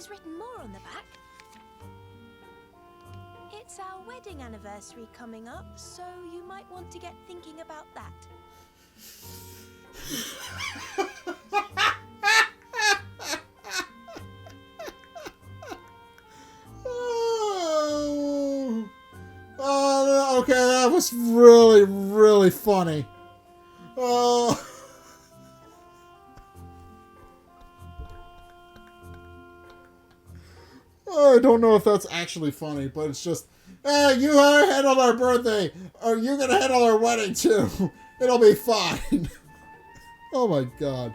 he's written more on the back. It's our wedding anniversary coming up, so you might want to get thinking about that. Okay, that was really, really funny. Oh. I don't know if that's actually funny, but it's just, hey, you handled our birthday, or you're gonna handle our wedding too. It'll be fine. Oh my god.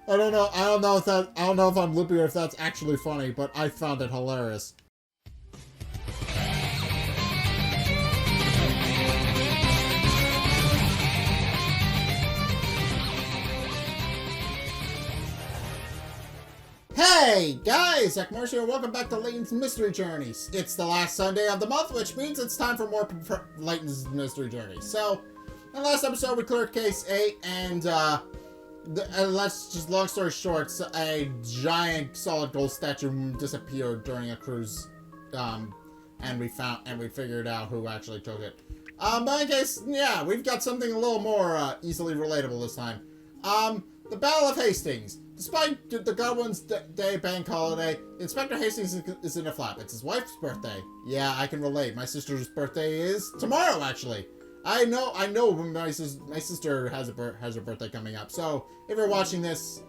I don't know if I'm loopy or if that's actually funny, but I found it hilarious. Hey guys, Zack here. Welcome back to Layton's Mystery Journeys. It's the last Sunday of the month, which means it's time for more Layton's Mystery Journeys. So, in the last episode we cleared case 8, and let's just, long story short, a giant solid gold statue disappeared during a cruise, and we figured out who actually took it. But in case, yeah, we've got something a little more easily relatable this time. The Battle of Hastings. Despite the Godwin's Day bank holiday, Inspector Hastings is in a flap. It's his wife's birthday. Yeah, I can relate. My sister's birthday is tomorrow, actually. I know. My sister has her birthday coming up. So if you're watching this,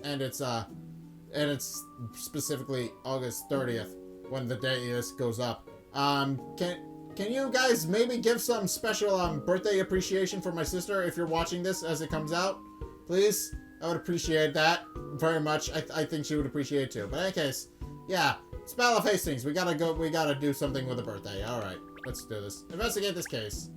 and it's specifically August 30th when the day goes up. Can you guys maybe give some special birthday appreciation for my sister if you're watching this as it comes out, please? I would appreciate that very much. I think she would appreciate it too. But in any case, yeah, it's Battle of Hastings. We gotta do something with the birthday. Alright, let's do this. Investigate this case.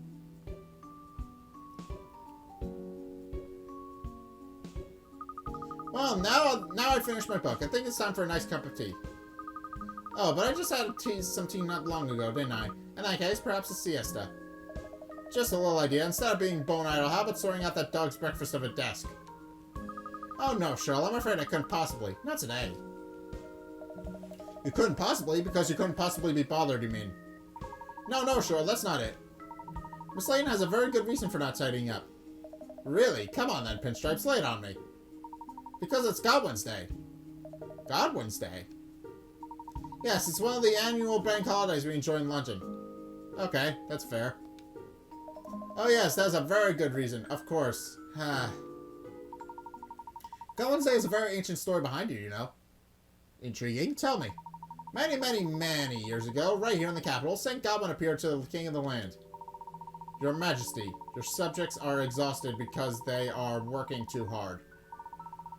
Well, now I finished my book. I think it's time for a nice cup of tea. Oh, but I just had some tea not long ago, didn't I? In that case, perhaps a siesta. Just a little idea. Instead of being bone idle, how about sorting out that dog's breakfast of a desk? Oh no, Cheryl, I'm afraid I couldn't possibly. Not today. You couldn't possibly? Because you couldn't possibly be bothered, you mean? No, Cheryl, that's not it. Miss Layton has a very good reason for not tidying up. Really? Come on then, Pinstripes, lay it on me. Because it's Godwin's Day. Godwin's Day? Yes, it's one of the annual bank holidays we enjoy in London. Okay, that's fair. Oh yes, that's a very good reason, of course. Godwin's Day is a very ancient story behind it, you know. Intriguing? Tell me. Many, many, many years ago, right here in the capital, St. Godwin appeared to the king of the land. Your Majesty, your subjects are exhausted because they are working too hard.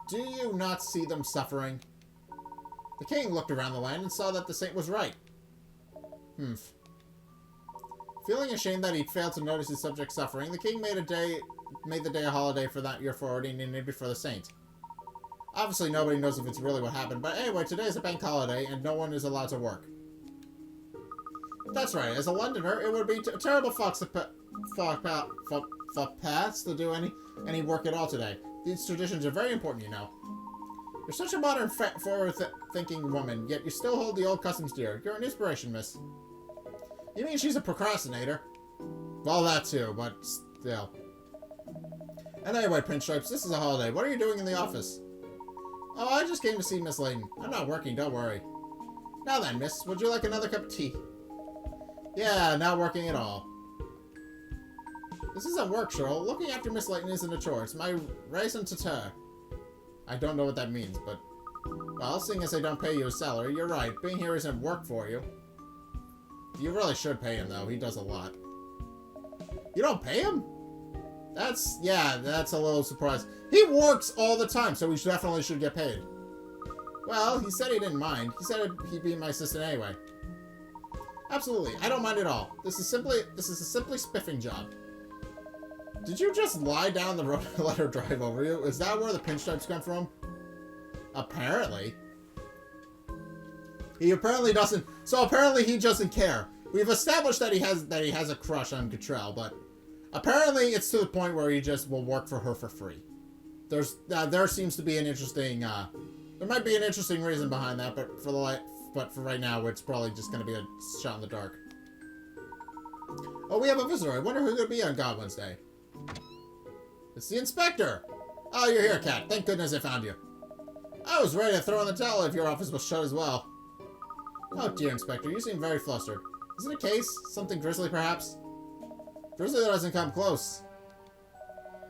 Do you not see them suffering? The king looked around the land and saw that the saint was right. Feeling ashamed that he'd failed to notice his subjects suffering, the king made the day a holiday for that year forward and named it for the saint. Obviously, nobody knows if it's really what happened, but anyway, today is a bank holiday, and no one is allowed to work. That's right, as a Londoner, it would be a terrible paths to do any work at all today. These traditions are very important, you know. You're such a modern, forward-thinking woman, yet you still hold the old customs dear. You're an inspiration, miss. You mean she's a procrastinator? Well, that too, but still. And anyway, Pinstripes, this is a holiday. What are you doing in the office? Oh, I just came to see Miss Layton. I'm not working, don't worry. Now then, miss, would you like another cup of tea? Yeah, not working at all. This isn't work, Cheryl. Looking after Miss Layton isn't a chore. It's my raison d'etre. I don't know what that means, but... Well, seeing as I don't pay you a salary, you're right. Being here isn't work for you. You really should pay him, though. He does a lot. You don't pay him? That's a little surprise. He works all the time, so he definitely should get paid. Well, he said he didn't mind. He said he'd be my assistant anyway. Absolutely, I don't mind at all. This is a simply spiffing job. Did you just lie down the road and let her drive over you? Is that where the pinstripes come from? Apparently. He apparently doesn't. So apparently he doesn't care. We've established that he has a crush on Cottrell, but apparently it's to the point where he just will work for her for free. There seems to be an interesting There might be an interesting reason behind that, but for right now, it's probably just going to be a shot in the dark. Oh, we have a visitor. I wonder who could be on Godwin's Day. It's the inspector. Oh, you're here, Cat. Thank goodness I found you. I was ready to throw in the towel if your office was shut as well. Oh, dear, Inspector. You seem very flustered. Is it a case? Something grisly, perhaps? Grisly doesn't come close.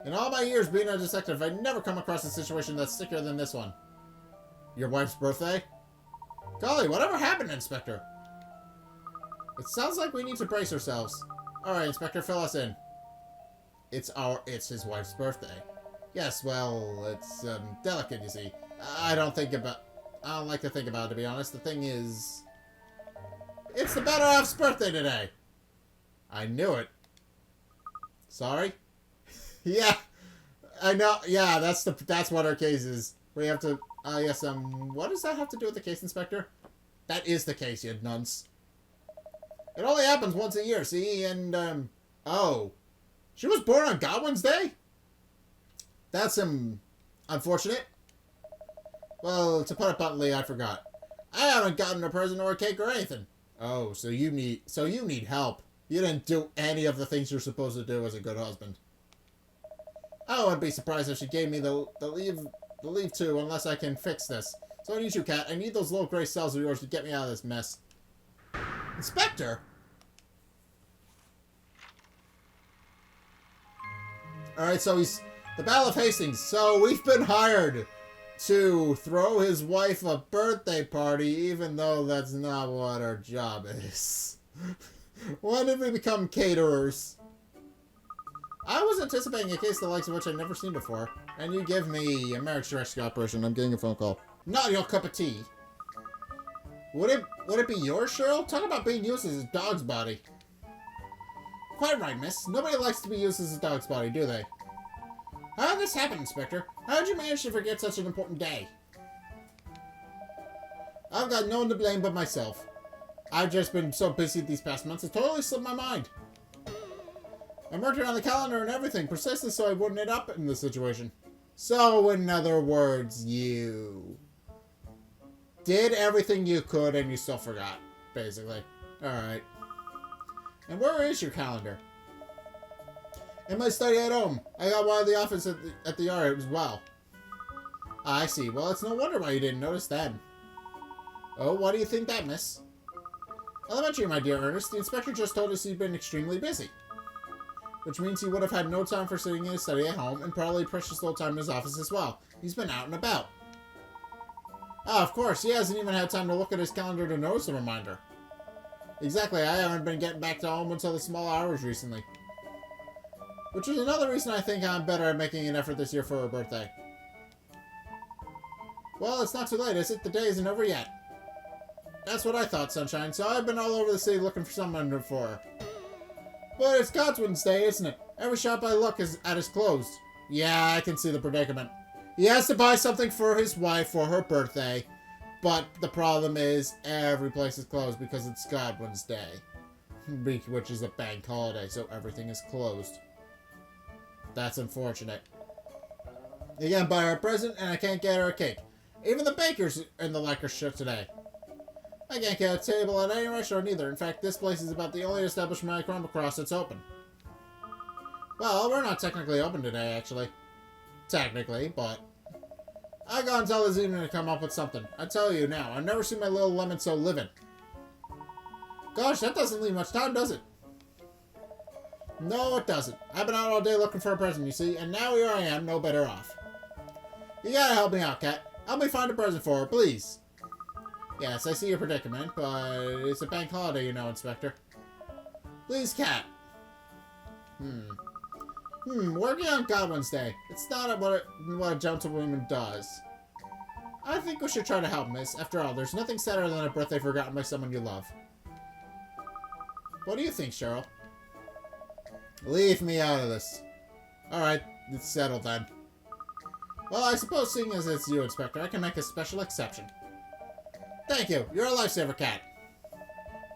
In all my years being a detective, I've never come across a situation that's stickier than this one. Your wife's birthday? Golly, whatever happened, Inspector? It sounds like we need to brace ourselves. Alright, Inspector, fill us in. It's his wife's birthday. Yes, well, it's, delicate, you see. I don't like to think about it, to be honest. The thing is... It's the better half's birthday today! I knew it. Sorry? Yeah, I know. Yeah, that's what our case is. We have to, yes, what does that have to do with the case, Inspector? That is the case, you nuns. It only happens once a year, see? And, oh. She was born on Godwin's Day? That's, unfortunate. Well, to put it bluntly, I forgot. I haven't gotten a present or a cake or anything. Oh, so you need help. You didn't do any of the things you're supposed to do as a good husband. I wouldn't be surprised if she gave me the leave too, unless I can fix this. So I need you, Cat. I need those little gray cells of yours to get me out of this mess. Inspector? Alright, so he's... The Battle of Hastings. So we've been hired to throw his wife a birthday party, even though that's not what our job is. When did we become caterers? I was anticipating a case the likes of which I've never seen before. And you give me a marriage rescue operation. I'm getting a phone call. Not your cup of tea. Would it be yours, Cheryl? Talk about being used as a dog's body. Quite right, miss. Nobody likes to be used as a dog's body, do they? How did this happen, Inspector? How did you manage to forget such an important day? I've got no one to blame but myself. I've just been so busy these past months, it totally slipped my mind. I marked it on the calendar and everything, precisely so I wouldn't end up in this situation. So, in other words, you did everything you could and you still forgot, basically. Alright. And where is your calendar? In my study at home. I got one at the office at the yard as well. I see. Well, it's no wonder why you didn't notice then. Oh, why do you think that, miss? Elementary, my dear Ernest. The inspector just told us he'd been extremely busy. Which means he would have had no time for sitting in his study at home, and probably precious little time in his office as well. He's been out and about. Ah, of course, he hasn't even had time to look at his calendar to notice a reminder. Exactly, I haven't been getting back to home until the small hours recently. Which is another reason I think I'm better at making an effort this year for her birthday. Well, it's not too late, is it? The day isn't over yet. That's what I thought, Sunshine, so I've been all over the city looking for someone for her. But it's Godwin's Day, isn't it? Every shop I look at is closed. Yeah, I can see the predicament. He has to buy something for his wife for her birthday, but the problem is every place is closed because it's Godwin's Day, which is a bank holiday, so everything is closed. That's unfortunate. You can't buy her a present, and I can't get her a cake. Even the bakers in the like are shut today. I can't get a table at any restaurant either. In fact, this place is about the only establishment I come across that's open. Well, we're not technically open today, actually. Technically, but... I got until this evening to come up with something. I tell you now, I've never seen my little lemon so living. Gosh, that doesn't leave much time, does it? No, it doesn't. I've been out all day looking for a present, you see, and now here I am, no better off. You gotta help me out, Cat. Help me find a present for her, please. Yes, I see your predicament, but it's a bank holiday, you know, Inspector. Please, Cat. Working on Godwin's Day. It's not what a gentlewoman does. I think we should try to help, miss. After all, there's nothing sadder than a birthday forgotten by someone you love. What do you think, Cheryl? Leave me out of this. Alright, it's settled then. Well, I suppose seeing as it's you, Inspector, I can make a special exception. Thank you. You're a lifesaver, Cat.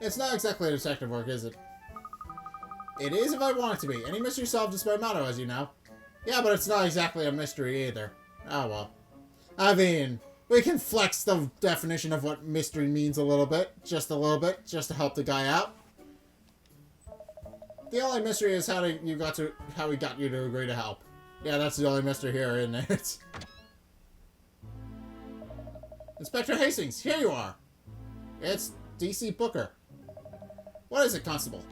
It's not exactly detective work, is it? It is if I want it to be. Any mystery solved is my motto, as you know. Yeah, but it's not exactly a mystery either. Oh, well. I mean, We can flex the definition of what mystery means a little bit, just to help the guy out. The only mystery is how he got you to agree to help. Yeah, that's the only mystery here, isn't it? Inspector Hastings, here you are. It's DC Booker. What is it, Constable?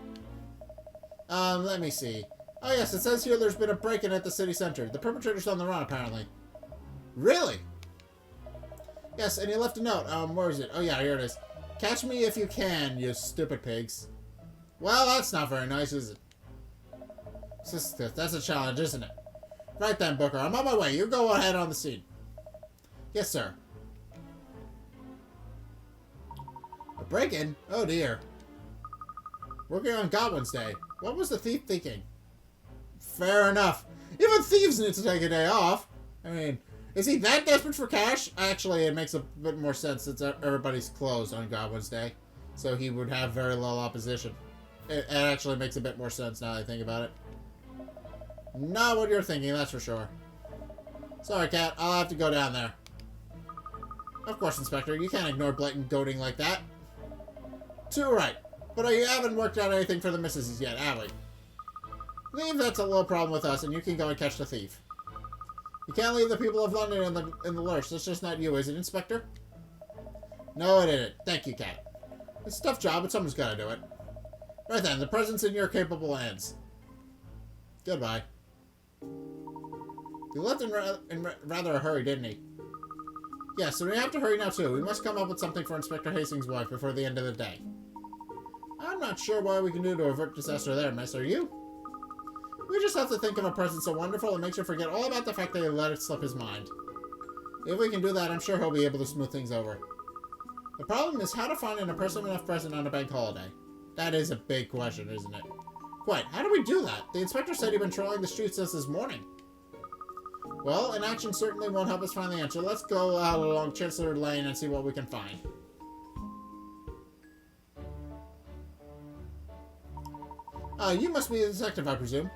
Let me see. Oh yes, it says here there's been a break-in at the city center. The perpetrator's on the run, apparently. Really? Yes, and he left a note. Where is it? Oh yeah, here it is. Catch me if you can, you stupid pigs. Well, that's not very nice, is it? That's a challenge, isn't it? Right then, Booker. I'm on my way. You go ahead on the scene. Yes, sir. A break-in? Oh, dear. Working on Godwin's day. What was the thief thinking? Fair enough. Even thieves need to take a day off. I mean, is he that desperate for cash? Actually, it makes a bit more sense since everybody's closed on Godwin's day. So he would have very little opposition. It actually makes a bit more sense now that I think about it. Not what you're thinking, that's for sure. Sorry, Cat. I'll have to go down there. Of course, Inspector. You can't ignore blatant goading like that. Too right. But you haven't worked out anything for the missuses yet, have we? Leave that's a little problem with us, and you can go and catch the thief. You can't leave the people of London in the lurch. That's just not you, is it, Inspector? No, it isn't. Thank you, Cat. It's a tough job, but someone's got to do it. Right then, the present's in your capable hands. Goodbye. He left in rather a hurry, didn't he? Yes, so we have to hurry now, too. We must come up with something for Inspector Hastings' wife before the end of the day. I'm not sure what we can do to avert disaster there, miss. Are you? We just have to think of a present so wonderful it makes you forget all about the fact that he let it slip his mind. If we can do that, I'm sure he'll be able to smooth things over. The problem is how to find an impressive enough present on a bank holiday. That is a big question, isn't it? Quite. How do we do that? The inspector said he'd been trolling the streets since this morning. Well, inaction certainly won't help us find the answer. Let's go out along Chancellor Lane and see what we can find. You must be the detective, I presume.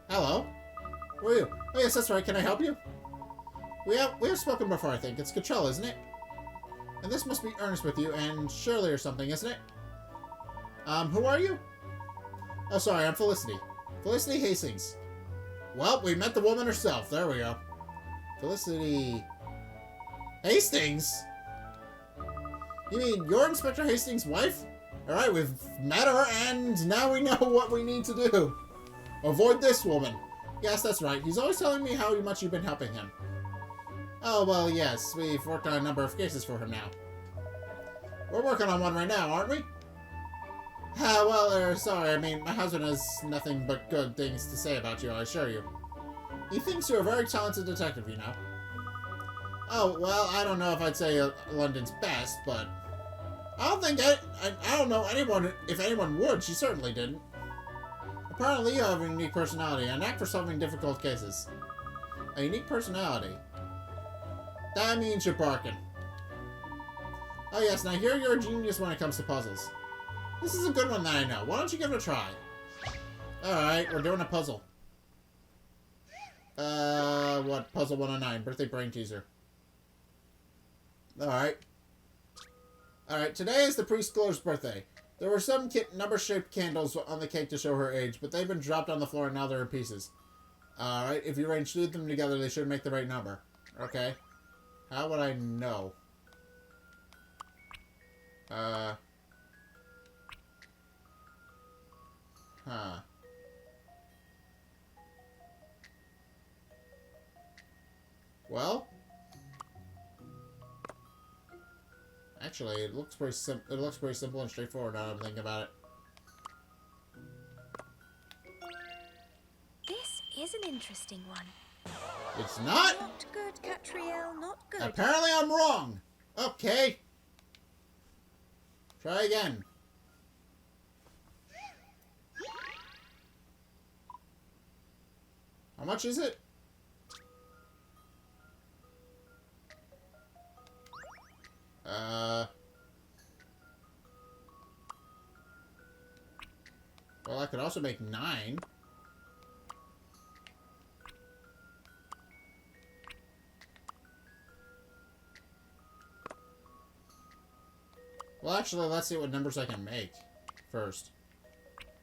Hello? Who are you? Oh, yes, that's right. Can I help you? We have spoken before, I think. It's Cottrell, isn't it? And this must be Ernest with you, and Shirley or something, isn't it? Who are you? Oh, sorry, I'm Felicity. Felicity Hastings. Well, we met the woman herself. There we go. Felicity... Hastings? You mean you're Inspector Hastings' wife? Alright, we've met her, and now we know what we need to do. Avoid this woman. Yes, that's right. He's always telling me how much you've been helping him. Oh, well, yes. We've worked on a number of cases for him now. We're working on one right now, aren't we? Well, sorry. I mean, my husband has nothing but good things to say about you, I assure you. He thinks you're a very talented detective, you know. Oh, well, I don't know if I'd say London's best, but... I don't know anyone, if anyone would. She certainly didn't. Apparently you have a unique personality, and knack for solving difficult cases. A unique personality. That means you're barking. Oh yes, now here you're a genius when it comes to puzzles. This is a good one that I know. Why don't you give it a try? Alright, we're doing a puzzle. What? Puzzle 109. Birthday brain teaser. Alright. Alright, today is the preschooler's birthday. There were some number-shaped candles on the cake to show her age, but they've been dropped on the floor and now they're in pieces. Alright, if you arrange two of them together, they should make the right number. Okay. How would I know? Huh. Well? Actually, it looks pretty simple and straightforward now that I'm thinking about it. This is an interesting one. It's not? Not good, Catriel, not good. Apparently I'm wrong. Okay. Try again. How much is it? Well, I could also make 9. Well, actually, let's see what numbers I can make first.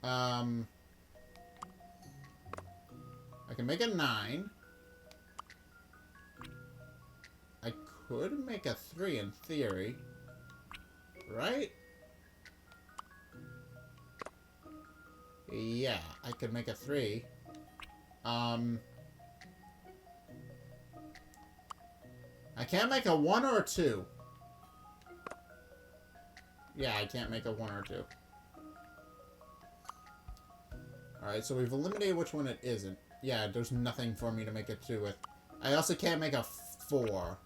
I can make a 9. I could make a 3 in theory. Right? Yeah, I could make a 3. I can't make a 1 or a 2. Yeah, I can't make a 1 or 2. Alright, so we've eliminated which one it isn't. Yeah, there's nothing for me to make a 2 with. I also can't make a 4.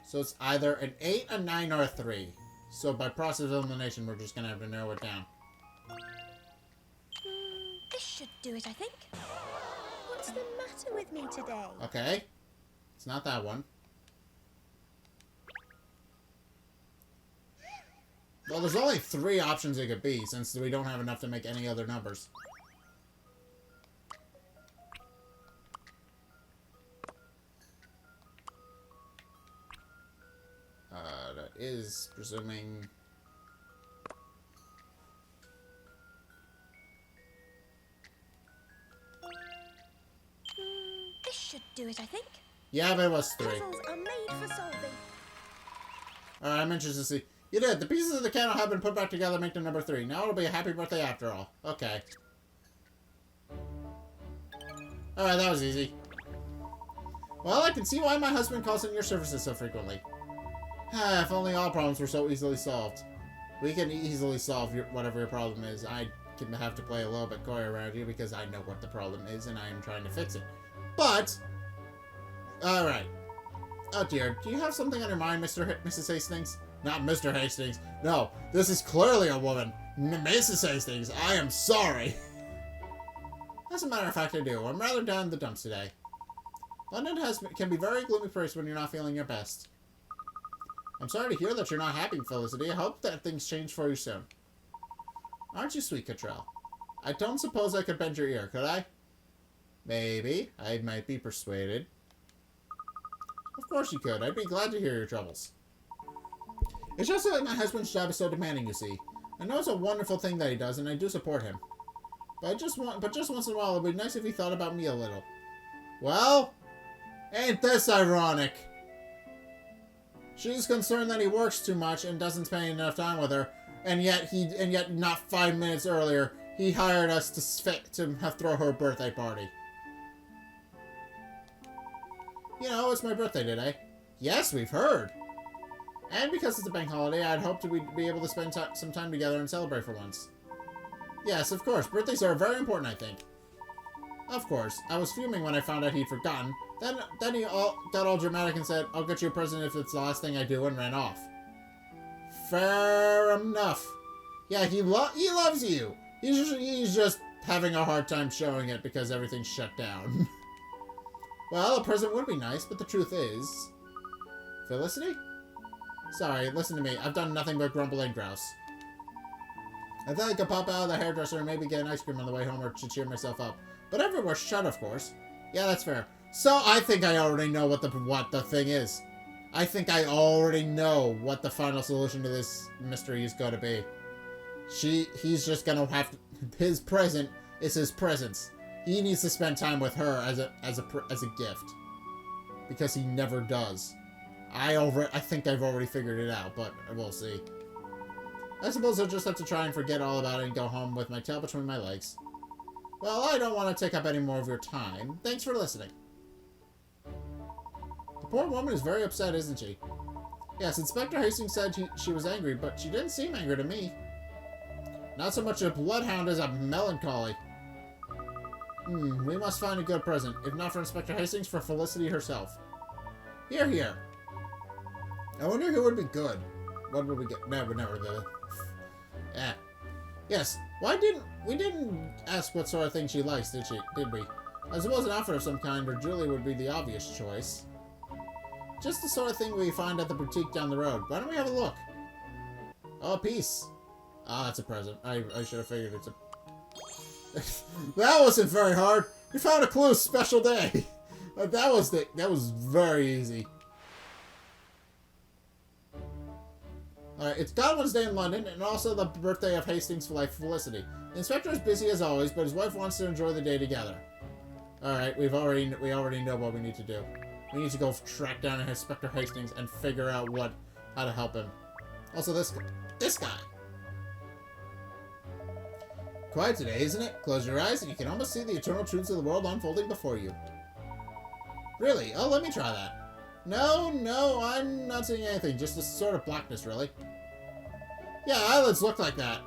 So it's either an 8, a 9, or a 3. So by process of elimination, we're just going to have to narrow it down. This should do it, I think. What's the matter with me today? Okay. It's not that one. Well, there's only 3 options it could be, since we don't have enough to make any other numbers. That is presuming... This should do it, I think. Yeah, but it was 3. Puzzles are made for solving. Alright, I'm interested to see. You did. The pieces of the candle have been put back together to make the number 3. Now it'll be a happy birthday after all. Okay. Alright, that was easy. Well, I can see why my husband calls in your services so frequently. If only all problems were so easily solved. We can easily solve whatever your problem is. I can have to play a little bit coy around you because I know what the problem is and I am trying to fix it. But... Alright. Oh dear, do you have something on your mind, Mrs. Hastings? Not Mr. Hastings. No, this is clearly a woman. Mrs. Hastings, I am sorry. As a matter of fact, I do. I'm rather down in the dumps today. London can be very gloomy place when you're not feeling your best. I'm sorry to hear that you're not happy, Felicity. I hope that things change for you soon. Aren't you sweet, Cottrell? I don't suppose I could bend your ear, could I? Maybe. I might be persuaded. Of course you could. I'd be glad to hear your troubles. It's just that my husband's job is so demanding, you see. I know it's a wonderful thing that he does, and I do support him. But just once in a while, it would be nice if he thought about me a little. Well, ain't this ironic? She's concerned that he works too much and doesn't spend enough time with her, and yet not 5 minutes earlier, he hired us to throw her a birthday party. You know, it's my birthday today. Yes, we've heard. And because it's a bank holiday, I'd hoped we'd be able to spend some time together and celebrate for once. Yes, of course. Birthdays are very important, I think. Of course. I was fuming when I found out he'd forgotten. Then he got all dramatic and said, I'll get you a present if it's the last thing I do, and ran off. Fair enough. Yeah, he loves you. He's just having a hard time showing it because everything's shut down. Well, a present would be nice, but the truth is... Felicity? Sorry, listen to me. I've done nothing but grumble and grouse. I thought I could pop out of the hairdresser and maybe get an ice cream on the way home or to cheer myself up. But everywhere's shut, of course. Yeah, that's fair. So I think I already know what the thing is. I think I already know what the final solution to this mystery is going to be. He's just going to have to... His present is his presence. He needs to spend time with her as a gift. Because he never does. I think I've already figured it out, but we'll see. I suppose I'll just have to try and forget all about it and go home with my tail between my legs. Well, I don't want to take up any more of your time. Thanks for listening. The poor woman is very upset, isn't she? Yes, Inspector Hastings said she was angry, but she didn't seem angry to me. Not so much a bloodhound as a melancholy. We must find a good present. If not for Inspector Hastings, for Felicity herself. Here, here. I wonder who would be good. What would we get? No, but never the... Yes. We didn't ask what sort of thing she likes, did we? I suppose an outfit of some kind, or Julie would be the obvious choice. Just the sort of thing we find at the boutique down the road. Why don't we have a look? Oh, a piece. Ah, that's a present. I should have figured it's a... That wasn't very hard. You found a clue. Special day. That was very easy. Alright, it's Godwin's Day in London, and also the birthday of Hastings' wife, Felicity. The inspector is busy as always, but his wife wants to enjoy the day together. Alright, we already know what we need to do. We need to go track down Inspector Hastings and figure out how to help him. Also, this guy. Quiet today, isn't it? Close your eyes and you can almost see the eternal truths of the world unfolding before you. Really? Oh, let me try that. No, I'm not seeing anything. Just a sort of blackness, really. Yeah, eyelids look like that.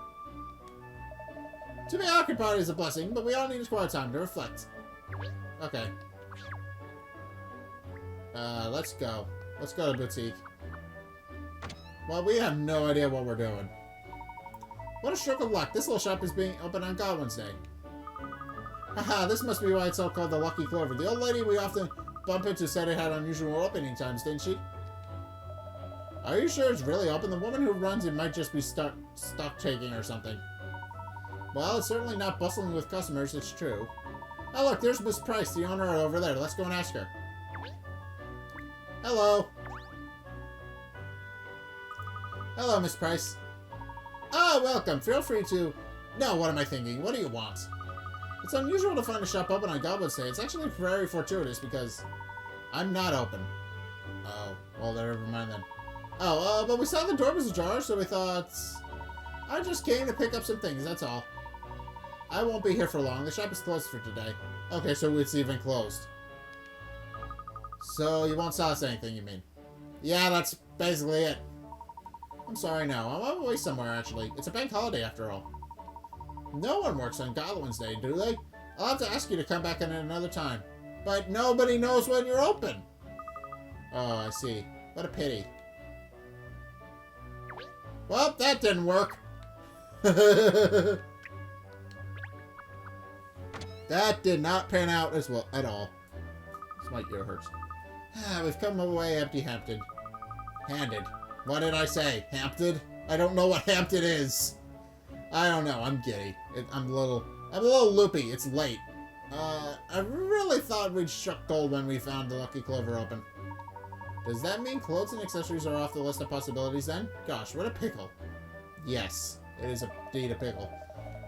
To be occupied is a blessing, but we all need a quiet time to reflect. Okay. Let's go. Let's go to the boutique. Well, we have no idea what we're doing. What a stroke of luck. This little shop is being opened on Godwin's Day. Haha, this must be why it's all called the Lucky Clover. The old lady we often bump into said it had unusual opening times, didn't she? Are you sure it's really open? The woman who runs it might just be stock taking or something. Well, it's certainly not bustling with customers, it's true. Oh look, there's Miss Price, the owner over there. Let's go and ask her. Hello. Hello, Miss Price. Ah, welcome. Feel free to... No, what am I thinking? What do you want? It's unusual to find a shop open on Godwin's Day. It's actually very fortuitous because I'm not open. Oh, well, never mind then. Oh, but we saw the door was ajar, so we thought... I just came to pick up some things, that's all. I won't be here for long. The shop is closed for today. Okay, so it's even closed. So you won't sell us anything, you mean? Yeah, that's basically it. I'm sorry, no. I'm on my way somewhere, actually. It's a bank holiday, after all. No one works on Godwin's Day, do they? I'll have to ask you to come back at another time. But nobody knows when you're open. Oh, I see. What a pity. Well, that didn't work. That did not pan out as well at all. My ear hurts. We've come away empty-handed. What did I say? Hampted? I don't know what Hampton is. I don't know. I'm giddy. I'm a little loopy. It's late. I really thought we'd struck gold when we found the Lucky Clover open. Does that mean clothes and accessories are off the list of possibilities then? Gosh, what a pickle. Yes, it is indeed a pickle.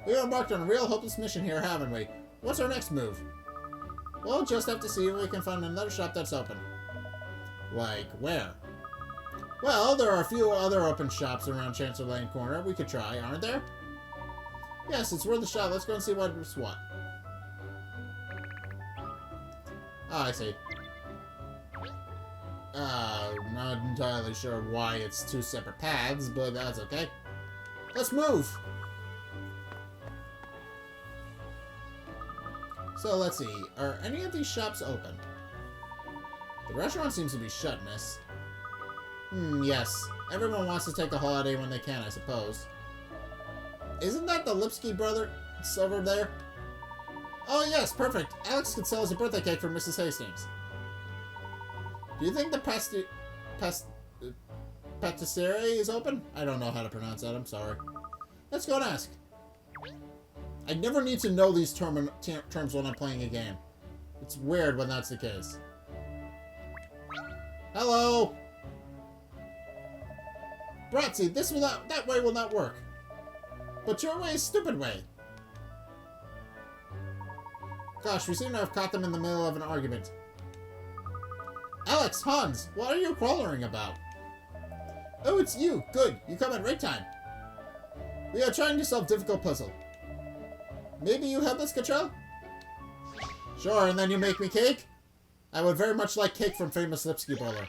We are embarked on a real hopeless mission here, haven't we? What's our next move? We'll just have to see if we can find another shop that's open. Like, where? Well, there are a few other open shops around Chancellor Lane Corner we could try, aren't there? Yes, it's worth a shot. Let's go and see what's what. Oh, I see. I'm not entirely sure why it's two separate paths, but that's okay. Let's move! So, let's see. Are any of these shops open? The restaurant seems to be shut, miss. Yes. Everyone wants to take a holiday when they can, I suppose. Isn't that the Lipsky brother? It's over there? Oh, yes, perfect. Alex could sell us a birthday cake for Mrs. Hastings. Do you think the patisserie is open? I don't know how to pronounce that, I'm sorry. Let's go and ask. I never need to know these terms when I'm playing a game. It's weird when that's the case. Hello! Bratsy, that way will not work. But your way is stupid way. Gosh, we seem to have caught them in the middle of an argument. Alex, Hans, what are you quarreling about? Oh, it's you. Good. You come at right time. We are trying to solve difficult puzzle. Maybe you help us, Cottrell? Sure, and then you make me cake? I would very much like cake from famous Lipsky brother.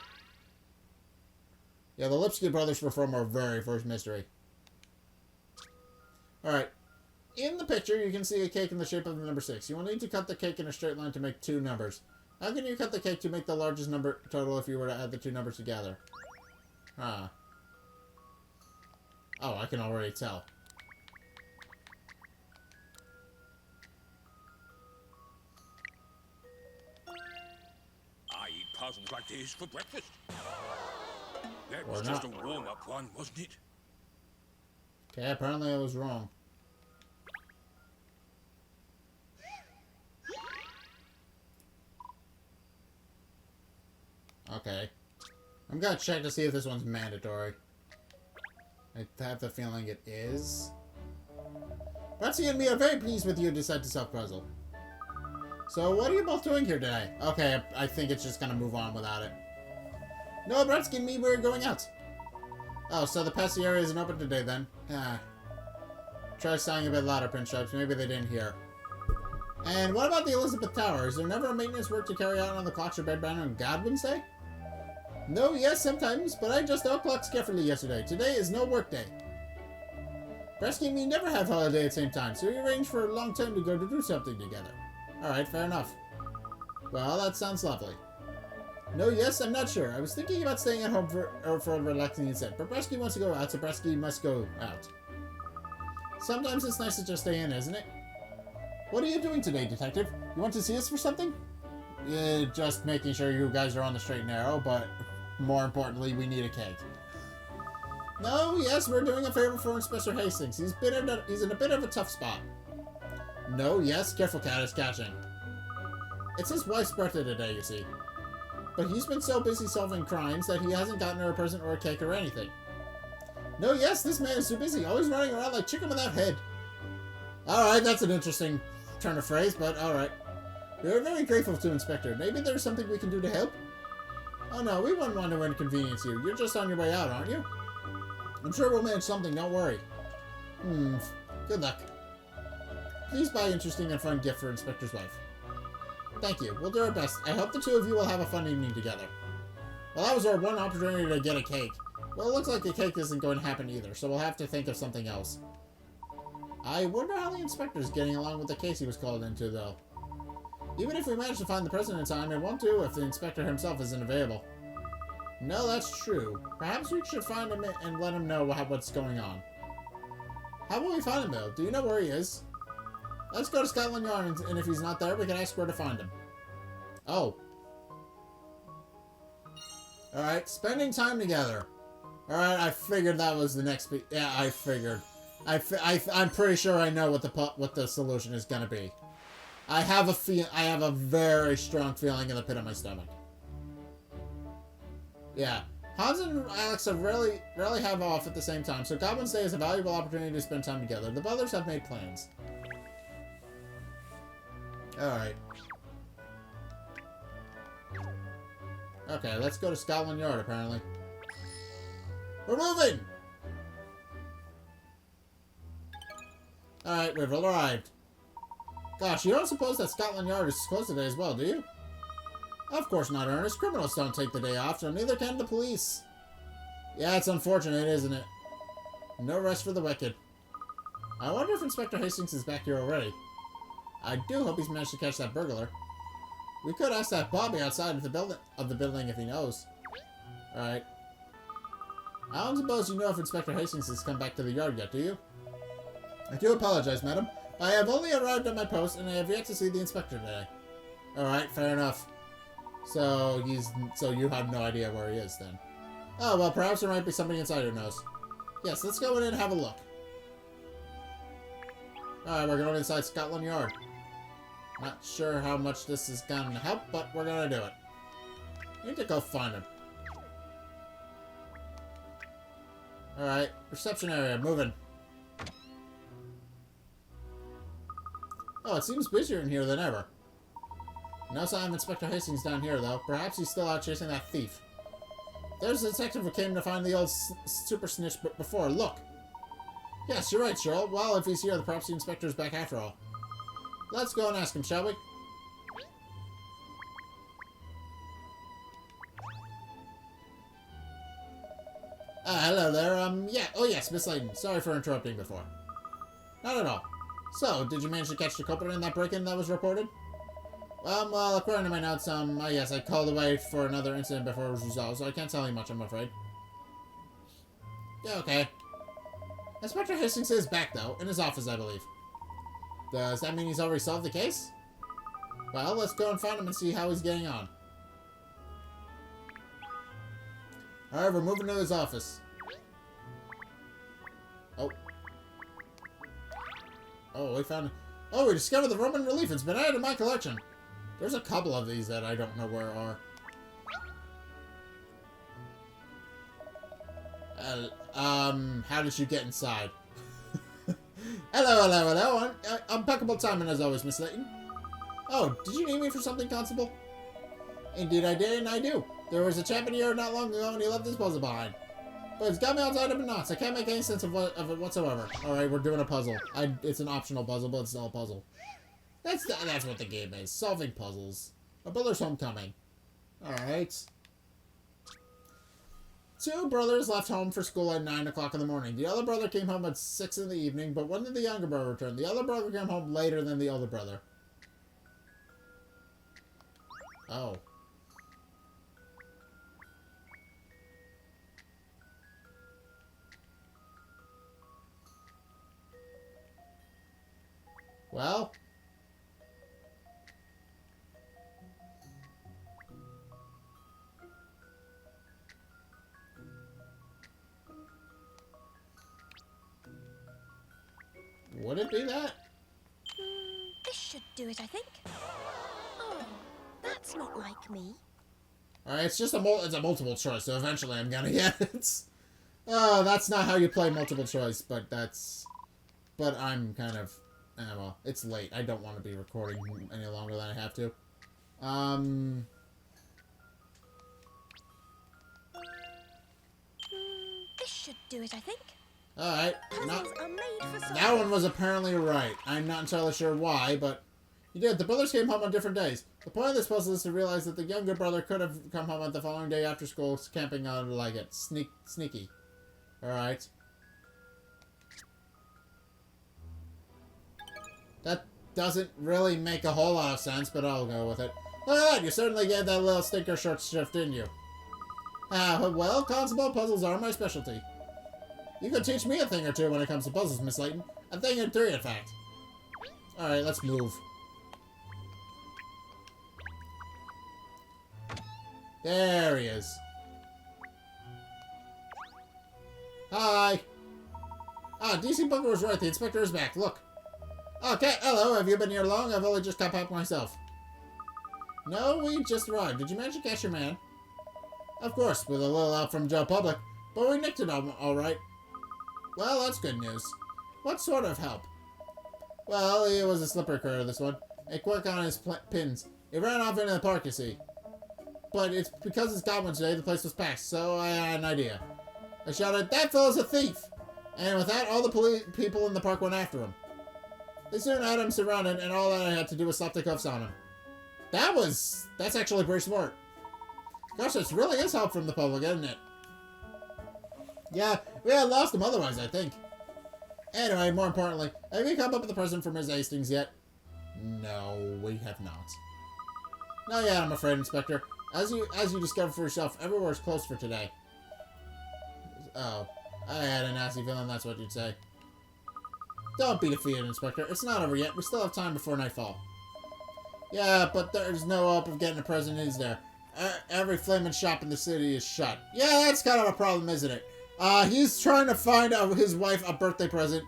Yeah, the Lipsky brothers were from our very first mystery. Alright. In the picture, you can see a cake in the shape of the number 6. You will need to cut the cake in a straight line to make 2 numbers. How can you cut the cake to make the largest number total if you were to add the 2 numbers together? Ah. Oh, I can already tell. I eat puzzles like this for breakfast. That Or was just not. a warm-up one, wasn't it? Okay, apparently I was wrong. Okay. I'm gonna check to see if this one's mandatory. I have the feeling it is. Betsy and me are very pleased with your decide to self-puzzle. So what are you both doing here today? Okay, I think it's just gonna move on without it. No, Bretsky and me were going out. Oh, so the Pessy area isn't open today then? Try saying a bit louder, Pinstripes. Maybe they didn't hear. And what about the Elizabeth Tower? Is there never a maintenance work to carry out on the clocks or bed banner on Godwin's day? No, yes, sometimes, but I adjust all clocks carefully yesterday. Today is no work day. Bretsky and me never have holiday at the same time, so we arranged for a long time to go to do something together. Alright, fair enough. Well, that sounds lovely. No, yes, I'm not sure. I was thinking about staying at home for relaxing instead, but Bretsky wants to go out, so Bretsky must go out. Sometimes it's nice to just stay in, isn't it? What are you doing today, Detective? You want to see us for something? Yeah, just making sure you guys are on the straight and narrow, but more importantly, we need a cake. No, yes, we're doing a favor for Inspector Hastings. He's in a bit of a tough spot. No, yes, careful, cat is catching. It's his wife's birthday today, you see. But he's been so busy solving crimes that he hasn't gotten her a present or a cake or anything. No, yes, this man is too busy, always running around like chicken without head. Alright, that's an interesting turn of phrase, but alright. We're very grateful to Inspector. Maybe there's something we can do to help? Oh no, we wouldn't want to inconvenience you. You're just on your way out, aren't you? I'm sure we'll manage something, don't worry. Good luck. Please buy an interesting and fun gift for Inspector's wife. Thank you. We'll do our best. I hope the two of you will have a fun evening together. Well, that was our one opportunity to get a cake. Well, it looks like the cake isn't going to happen either, so we'll have to think of something else. I wonder how the Inspector's getting along with the case he was called into, though. Even if we manage to find the president in time, it won't do if the Inspector himself isn't available. No, that's true. Perhaps we should find him and let him know what's going on. How will we find him, though? Do you know where he is? Let's go to Scotland Yard, and if he's not there, we can ask where to find him. Oh. Alright, spending time together. Alright, I figured that was the next... Yeah, I figured. I'm pretty sure I know what the solution is gonna be. I have a very strong feeling in the pit of my stomach. Yeah. Hans and Alex have rarely have off at the same time, so Godwin's Day is a valuable opportunity to spend time together. The brothers have made plans. Alright. Okay, let's go to Scotland Yard, apparently. We're moving! Alright, we've arrived. Gosh, you don't suppose that Scotland Yard is closed today as well, do you? Of course not, Ernest. Criminals don't take the day off, so neither can the police. Yeah, it's unfortunate, isn't it? No rest for the wicked. I wonder if Inspector Hastings is back here already. I do hope he's managed to catch that burglar. We could ask that Bobby outside of the building if he knows. Alright. I don't suppose you know if Inspector Hastings has come back to the yard yet, do you? I do apologize, madam. I have only arrived at my post, and I have yet to see the inspector today. Alright, fair enough. So you have no idea where he is, then. Oh, well, perhaps there might be something inside who knows. Yes, let's go in and have a look. Alright, we're going inside Scotland Yard. Not sure how much this is going to help, but we're going to do it. We need to go find him. Alright, reception area, moving. Oh, it seems busier in here than ever. No sign of Inspector Hastings down here, though. Perhaps he's still out chasing that thief. There's a detective who came to find the old super snitch before. Look! Yes, you're right, Cheryl. Well, if he's here, perhaps the inspector's back after all. Let's go and ask him, shall we? Hello there. Yeah. Oh, yes, Miss Layton. Sorry for interrupting before. Not at all. So, did you manage to catch the culprit in that break-in that was reported? Well, according to my notes, yes, I called away for another incident before it was resolved, so I can't tell you much, I'm afraid. Yeah, okay. Inspector Hastings is back, though, in his office, I believe. Does that mean he's already solved the case? Well, let's go and find him and see how he's getting on. Alright, we're moving to his office. Oh. Oh, we found... Oh, we discovered the Roman relief. It's been added to my collection. There's a couple of these that I don't know where are. How did you get inside? Hello. Impeccable timing as always, Miss Layton. Oh, did you need me for something, Constable? Indeed I did, and I do. There was a chap in here not long ago, and he left his puzzle behind. But it's got me all tied up in knots. I can't make any sense of it whatsoever. Alright, we're doing a puzzle. It's an optional puzzle, but it's still a puzzle. That's what the game is. Solving puzzles. A brother's homecoming. Alright. 2 brothers left home for school at 9 o'clock in the morning. The other brother came home at 6 in the evening, but when did the younger brother return? The other brother came home later than the older brother. Oh. Well. Would it be that? This should do it, I think. Oh, that's not like me. Alright, it's just it's a multiple choice, so eventually I'm gonna get it. Oh, that's not how you play multiple choice, but I'm kind of... well, it's late. I don't want to be recording any longer than I have to. This should do it, I think. Alright. Puzzles are made for solving. That one was apparently right. I'm not entirely sure why, but you did. The brothers came home on different days. The point of this puzzle is to realize that the younger brother could have come home on the following day after school, camping on like it. Sneaky. Alright. That doesn't really make a whole lot of sense, but I'll go with it. Look at that! You certainly gave that little stinker short shift, didn't you? Well, Constable, puzzles are my specialty. You could teach me a thing or two when it comes to puzzles, Miss Layton. A thing or 3, in fact. Alright, let's move. There he is. Hi! Ah, DC Booker was right. The inspector is back. Look. Okay, hello. Have you been here long? I've only just got back myself. No, we just arrived. Did you manage to catch your man? Of course, with a little help from Joe Public. But we nicked it all right. Well, that's good news. What sort of help? Well, he was a slippery critter, this one. A quick on his pins. He ran off into the park, you see. But it's because it's Godwin today, the place was packed, so I had an idea. I shouted, "That fellow's a thief!" And with that, all the people in the park went after him. They soon had him surrounded, and all that I had to do was slap the cuffs on him. That's actually pretty smart. Gosh, this really is help from the public, isn't it? Yeah, we had lost him otherwise, I think. Anyway, more importantly, have you come up with a present for Ms. Hastings yet? No, we have not. Not yet, I'm afraid, Inspector. As you discovered for yourself, everywhere's closed for today. Oh, I had a nasty feeling that's what you'd say. Don't be defeated, Inspector. It's not over yet. We still have time before nightfall. Yeah, but there's no hope of getting a present, is there? Every flaming shop in the city is shut. Yeah, that's kind of a problem, isn't it? He's trying to find his wife a birthday present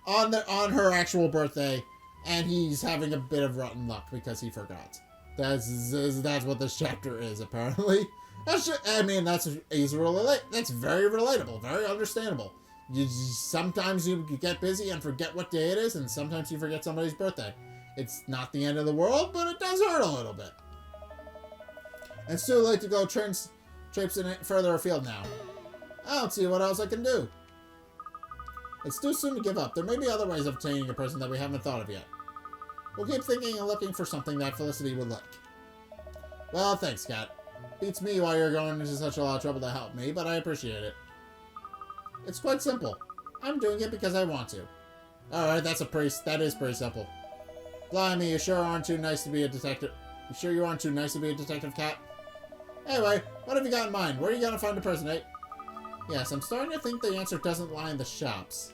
on her actual birthday, and he's having a bit of rotten luck because he forgot. That's what this chapter is, apparently. That's very relatable, very understandable. Sometimes you get busy and forget what day it is, and sometimes you forget somebody's birthday. It's not the end of the world, but it does hurt a little bit. And it's too late to go traipsing it further afield now. I don't see what else I can do. It's too soon to give up. There may be other ways of obtaining a present that we haven't thought of yet. We'll keep thinking and looking for something that Felicity would like. Well, thanks, Kat. Beats me why you're going into such a lot of trouble to help me, but I appreciate it. It's quite simple. I'm doing it because I want to. Alright, that is pretty simple. Blimey, you sure aren't too nice to be a detective. You sure you aren't too nice to be a detective, Kat? Anyway, what have you got in mind? Where are you gonna find a present, eh? Yes, I'm starting to think the answer doesn't lie in the shops.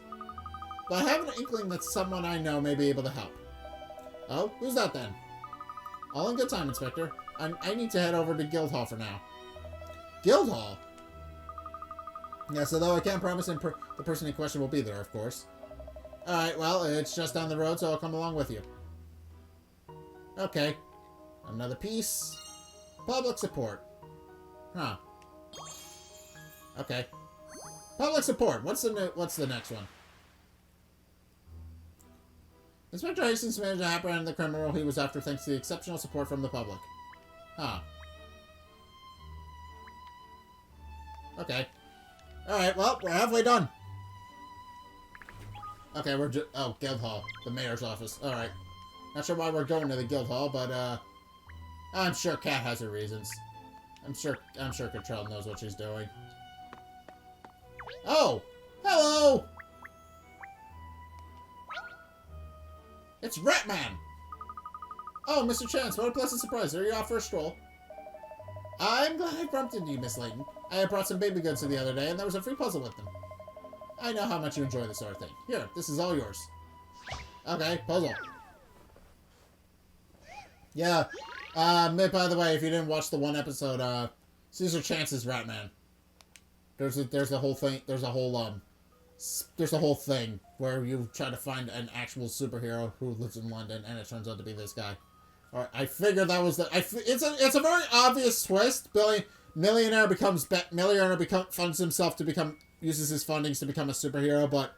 But I have an inkling that someone I know may be able to help. Oh, who's that then? All in good time, Inspector. I need to head over to Guildhall for now. Guildhall? Yes, although I can't promise the person in question will be there, of course. Alright, well, it's just down the road, so I'll come along with you. Okay. Another piece. Public support. Huh. Okay. Public support. What's the next one? Inspector Hastings managed to apprehend the criminal he was after thanks to the exceptional support from the public. Huh. Okay. Alright, well, we're halfway done. Okay, we're oh, Guild Hall. The mayor's office. Alright. Not sure why we're going to the Guild Hall, but, I'm sure Kat has her reasons. I'm sure Cottrell knows what she's doing. Oh! Hello! It's Ratman! Oh, Mr. Chance, what a pleasant surprise. Are you off for a stroll? I'm glad I bumped into you, Miss Layton. I had brought some baby goods the other day, and there was a free puzzle with them. I know how much you enjoy this sort of thing. Here, this is all yours. Okay, puzzle. Yeah. By the way, if you didn't watch the one episode, Caesar Chance's Ratman. There's a whole thing. There's a whole thing where you try to find an actual superhero who lives in London, and it turns out to be this guy. All right, I figured that was the. It's a very obvious twist. Millionaire funds himself to uses his fundings to become a superhero, but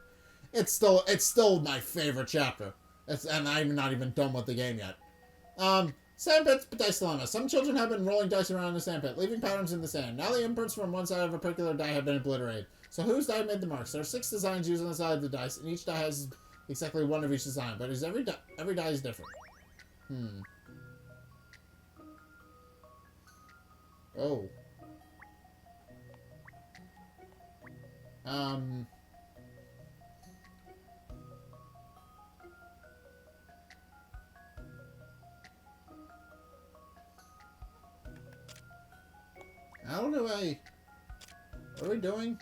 it's still my favorite chapter. And I'm not even done with the game yet. Sandpit's dice dilemma. Some children have been rolling dice around in the sandpit, leaving patterns in the sand. Now the imprints from one side of a particular die have been obliterated. So whose die made the marks? There are 6 designs used on the side of the dice, and each die has exactly one of each design, but every die is different. Oh. How do I... What are we doing?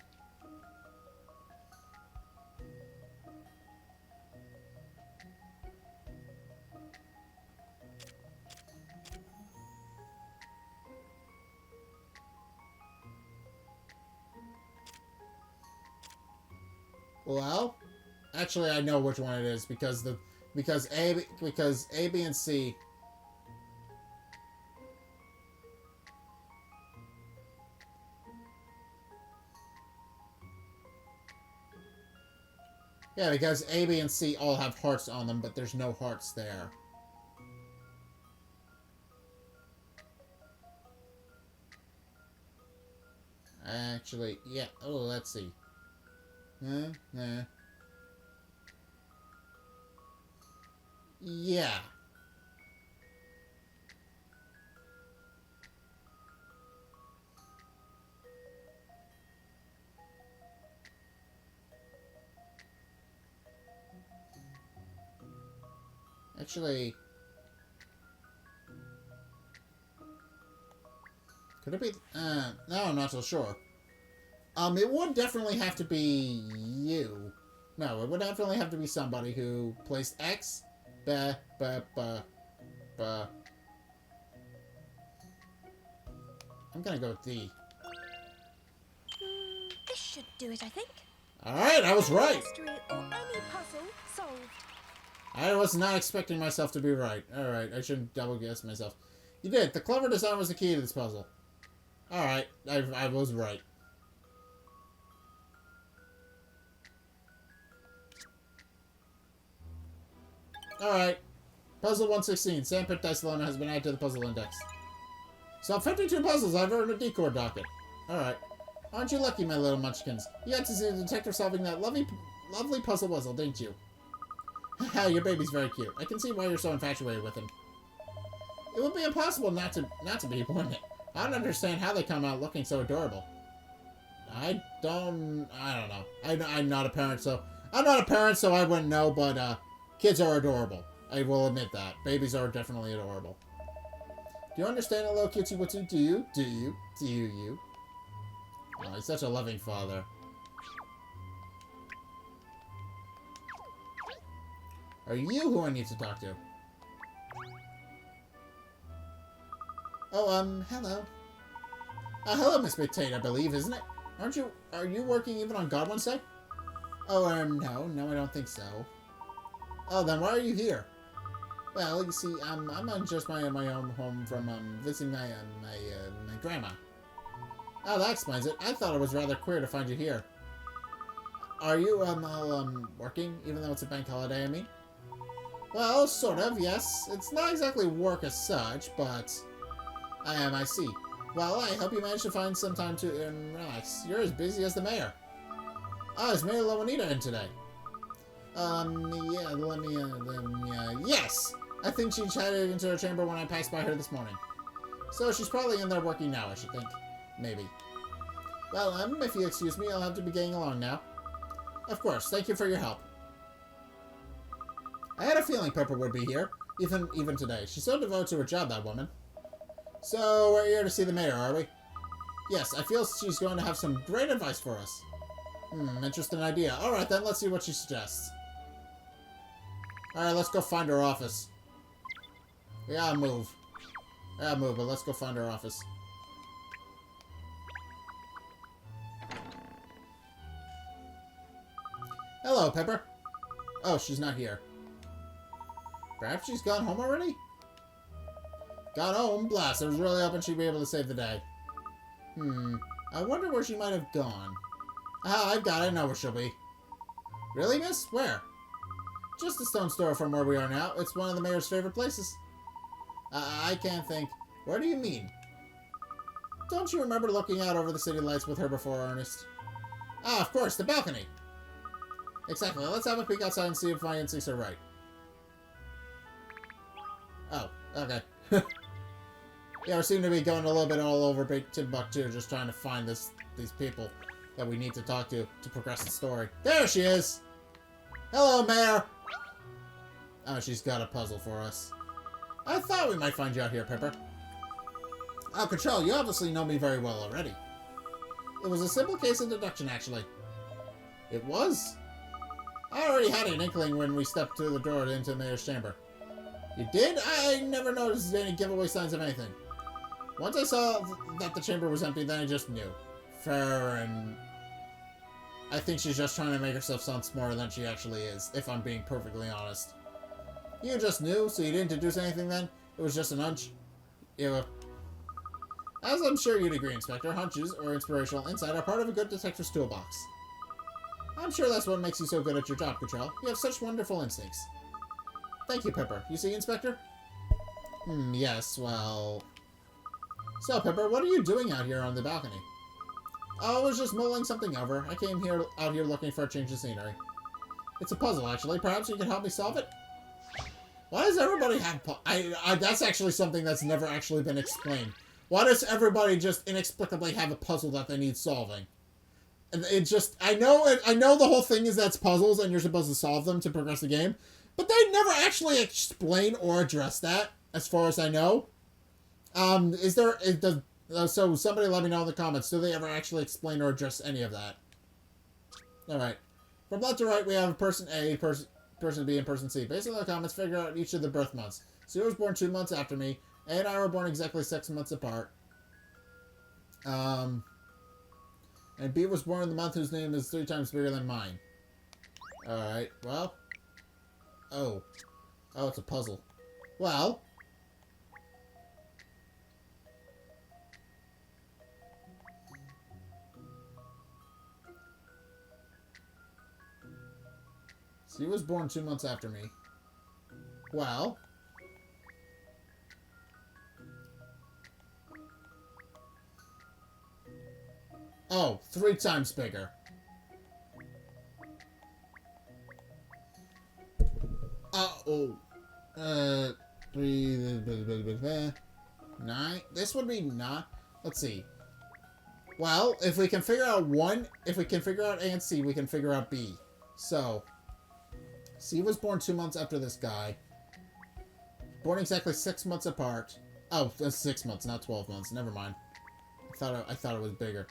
Well, actually, I know which one it is because A, B, and C. Yeah, because A, B, and C all have hearts on them, but there's no hearts there. Actually, yeah. Oh, let's see. Yeah. Actually, could it be? No, I'm not so sure. It would definitely have to be you. No, it would definitely have to be somebody who placed X. I'm gonna go with D. This should do it, I think. Alright, I was right. Mystery or any puzzle solved. I was not expecting myself to be right. Alright, I shouldn't double guess myself. You did. The clever design was the key to this puzzle. Alright, I was right. Alright. Puzzle 116. Sandpit Dice Dilemma has been added to the puzzle index. So 52 puzzles. I've earned a decor docket. Alright. Aren't you lucky, my little munchkins? You got to see the detective solving that lovely puzzle, didn't you? Haha, your baby's very cute. I can see why you're so infatuated with him. It would be impossible not to be, wouldn't it? I don't understand how they come out looking so adorable. I don't know. I'm not a parent, so I wouldn't know, but, kids are adorable. I will admit that. Babies are definitely adorable. Do you understand a little cutesy wootsy? Do you? Oh, he's such a loving father. Are you who I need to talk to? Oh, hello. Hello, Miss Big Tate, I believe, isn't it? Are you working even on Godwin's day? Oh, no, I don't think so. Oh, then why are you here? Well, you see, I'm on just my own home from, visiting my grandma. Oh, that explains it. I thought it was rather queer to find you here. Are you, working, even though it's a bank holiday, I mean? Well, sort of, yes. It's not exactly work as such, but I am, I see. Well, I hope you managed to find some time to relax. You're as busy as the mayor. Ah, is Mayor Lowenita in today? Yeah, yes! I think she chatted into her chamber when I passed by her this morning. So she's probably in there working now, I should think. Maybe. Well, if you excuse me, I'll have to be getting along now. Of course, thank you for your help. I had a feeling Pepper would be here, even today. She's so devoted to her job, that woman. So, we're here to see the mayor, are we? Yes, I feel she's going to have some great advice for us. Interesting idea. Alright then, let's see what she suggests. Alright, let's go find her office. We gotta move. But let's go find her office. Hello, Pepper. Oh, she's not here. Perhaps she's gone home already? Gone home? Blast, I was really hoping she'd be able to save the day. I wonder where she might have gone. Ah, I've got it. I know where she'll be. Really, miss? Where? Just a stone's throw from where we are now. It's one of the mayor's favorite places. I can't think. Where do you mean? Don't you remember looking out over the city lights with her before, Ernest? Ah, of course, the balcony. Exactly. Let's have a peek outside and see if my instincts are right. Oh, okay. Yeah, we seem to be going a little bit all over Timbuktu, just trying to find these people that we need to talk to progress the story. There she is! Hello, Mayor! Oh, she's got a puzzle for us. I thought we might find you out here, Pepper. Oh, Control, you obviously know me very well already. It was a simple case of deduction, actually. It was? I already had an inkling when we stepped through the door into the mayor's chamber. You did? I never noticed any giveaway signs of anything. Once I saw that the chamber was empty, then I just knew. Fair, and I think she's just trying to make herself sound smarter than she actually is, if I'm being perfectly honest. You just knew, so you didn't deduce anything then? It was just a hunch? Yeah. As I'm sure you'd agree, Inspector, hunches, or inspirational insight, are part of a good detective's toolbox. I'm sure that's what makes you so good at your job, Cottrell. You have such wonderful instincts. Thank you, Pepper. You see, Inspector? Yes, well... So, Pepper, what are you doing out here on the balcony? Oh, I was just mulling something over. I came out here looking for a change of scenery. It's a puzzle, actually. Perhaps you can help me solve it? Why does everybody have that's actually something that's never actually been explained. Why does everybody just inexplicably have a puzzle that they need solving? And it just... I know the whole thing is that's puzzles and you're supposed to solve them to progress the game, but they never actually explain or address that, as far as I know. So somebody let me know in the comments, do they ever actually explain or address any of that? Alright. From left to right, we have person A, person B, and person C. Based on the comments, figure out each of the birth months. C was born 2 months after me. A and I were born exactly 6 months apart. And B was born in the month whose name is 3 times bigger than mine. Alright, well. Oh, it's a puzzle. Well. So he was born 2 months after me. Well. Oh, 3 times bigger. Uh-oh. 3... 9? This would be not... Let's see. Well, if we can figure out if we can figure out A and C, we can figure out B. So... C was born 2 months after this guy. Born exactly 6 months apart. Oh, that's 6 months, not 12 months. Never mind. I thought it was bigger.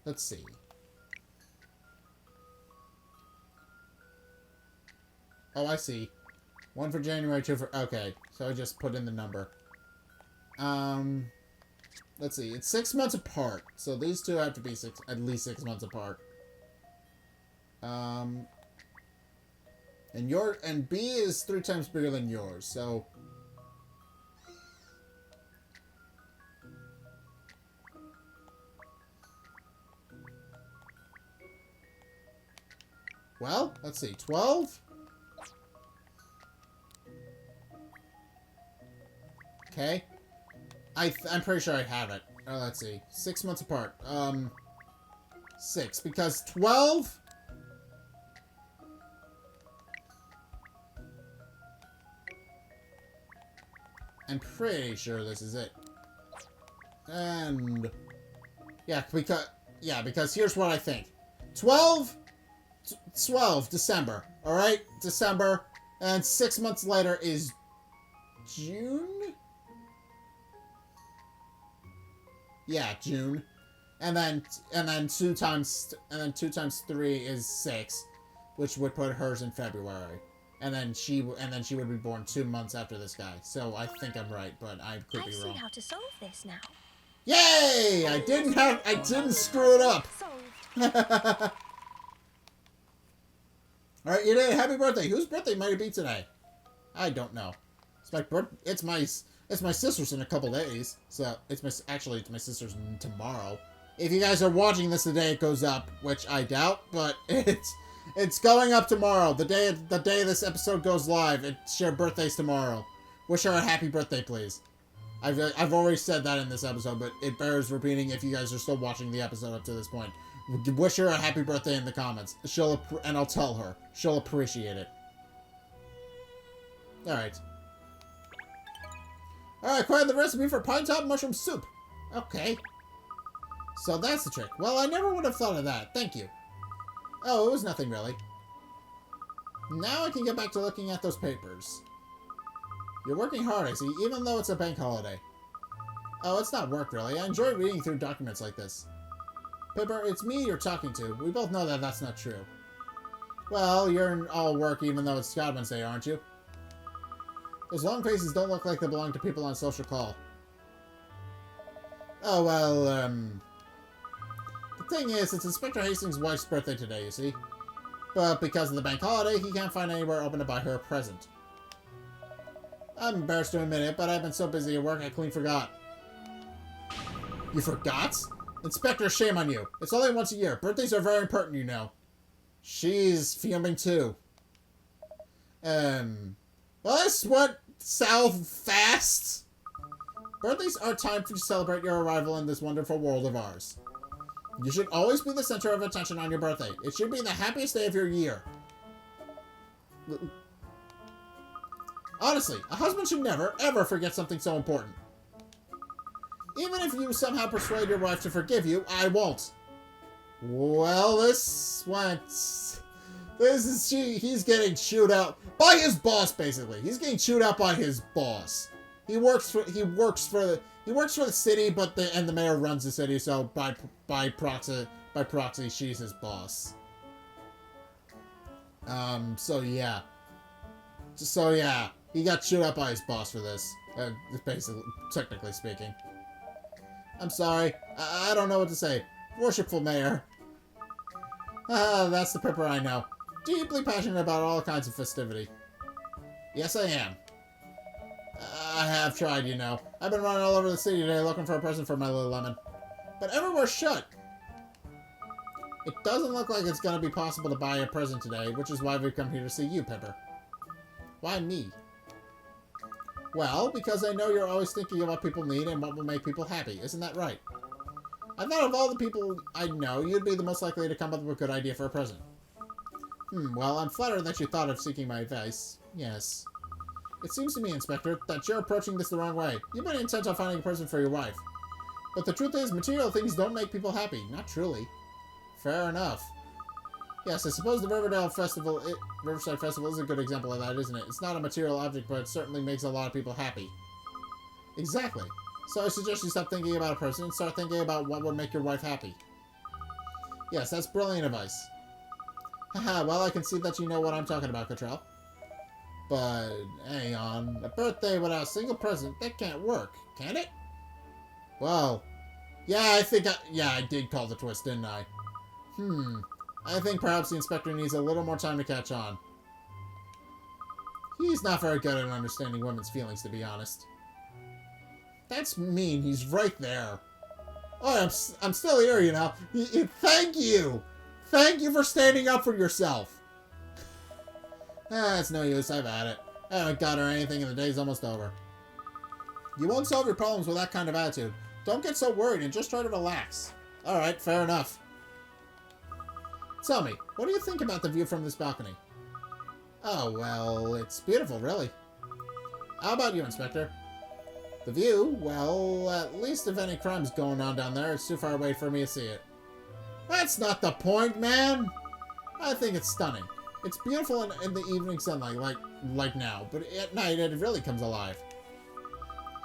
Let's see. Oh, I see. 1 for January, 2 for... Okay, so I just put in the number. Let's see. It's 6 months apart. So these two have to be at least 6 months apart. And B is 3 times bigger than yours, so... Well, let's see. 12? Okay. I'm pretty sure I have it. Oh, let's see. 6 months apart. 6. Because 12... I'm pretty sure this is it. And... Yeah, because here's what I think. 12, December. Alright? December. And 6 months later is... June? Yeah, June. And then 2 times 3 is 6, which would put hers in February. And then she would be born 2 months after this guy. So I think I'm right, but I could be wrong. I see how to solve this now. Yay! I didn't screw it up. Solved. All right, you did. Happy birthday. Whose birthday might it be today? I don't know. It's my sister's in a couple days. So it's my sister's tomorrow. If you guys are watching this the day it goes up, which I doubt, but it's going up tomorrow. The day this episode goes live. It's your birthday's tomorrow. Wish her a happy birthday, please. I've already said that in this episode, but it bears repeating if you guys are still watching the episode up to this point. Wish her a happy birthday in the comments. And I'll tell her. She'll appreciate it. Alright. Alright, acquired the recipe for pine top mushroom soup. Okay. So that's the trick. Well, I never would have thought of that. Thank you. Oh, it was nothing really. Now I can get back to looking at those papers. You're working hard, I see, even though it's a bank holiday. Oh, it's not work, really. I enjoy reading through documents like this. Pipper, it's me you're talking to. We both know that that's not true. Well, you're all work even though it's Godwin's Day, aren't you? Those long faces don't look like they belong to people on social call. Oh, well, the thing is, it's Inspector Hastings' wife's birthday today, you see. But because of the bank holiday, he can't find anywhere open to buy her a present. I'm embarrassed to admit it, but I've been so busy at work I clean forgot. You forgot? Inspector, shame on you. It's only once a year. Birthdays are very important, you know. She's fuming too. Well, this went south fast. Birthdays are time to celebrate your arrival in this wonderful world of ours. You should always be the center of attention on your birthday. It should be the happiest day of your year. Honestly, a husband should never, ever forget something so important. Even if you somehow persuade your wife to forgive you, I won't. Well, he's getting chewed out by his boss, basically. He's getting chewed out by his boss. He works for the city, but the mayor runs the city, so by proxy, she's his boss. So yeah, he got chewed out by his boss for this. Basically, technically speaking. I'm sorry. I don't know what to say. Worshipful mayor. That's the Pipper I know. Deeply passionate about all kinds of festivity. Yes, I am. I have tried, you know. I've been running all over the city today looking for a present for my little lemon. But everywhere's shut. It doesn't look like it's going to be possible to buy a present today, which is why we've come here to see you, Pipper. Why me? Well, because I know you're always thinking of what people need and what will make people happy. Isn't that right? I thought of all the people I know, you'd be the most likely to come up with a good idea for a present. Well, I'm flattered that you thought of seeking my advice. Yes. It seems to me, Inspector, that you're approaching this the wrong way. You've been intent on finding a present for your wife. But the truth is, material things don't make people happy. Not truly. Fair enough. Yes, I suppose the Riverside Festival is a good example of that, isn't it? It's not a material object, but it certainly makes a lot of people happy. Exactly. So I suggest you stop thinking about a person and start thinking about what would make your wife happy. Yes, that's brilliant advice. Haha, well, I can see that you know what I'm talking about, Cottrell. But, hang on. A birthday without a single present, that can't work, can it? Well, yeah, I did call the twist, didn't I? I think perhaps the inspector needs a little more time to catch on. He's not very good at understanding women's feelings, to be honest. That's mean. He's right there. Oh, I'm still here, you know. Thank you! Thank you for standing up for yourself! It's no use. I've had it. I haven't got her anything and the day's almost over. You won't solve your problems with that kind of attitude. Don't get so worried and just try to relax. Alright, fair enough. Tell me, what do you think about the view from this balcony? Oh, well, it's beautiful, really. How about you, Inspector? The view? Well, at least if any crime's going on down there, it's too far away for me to see it. That's not the point, man! I think it's stunning. It's beautiful in the evening sunlight, like now, but at night it really comes alive.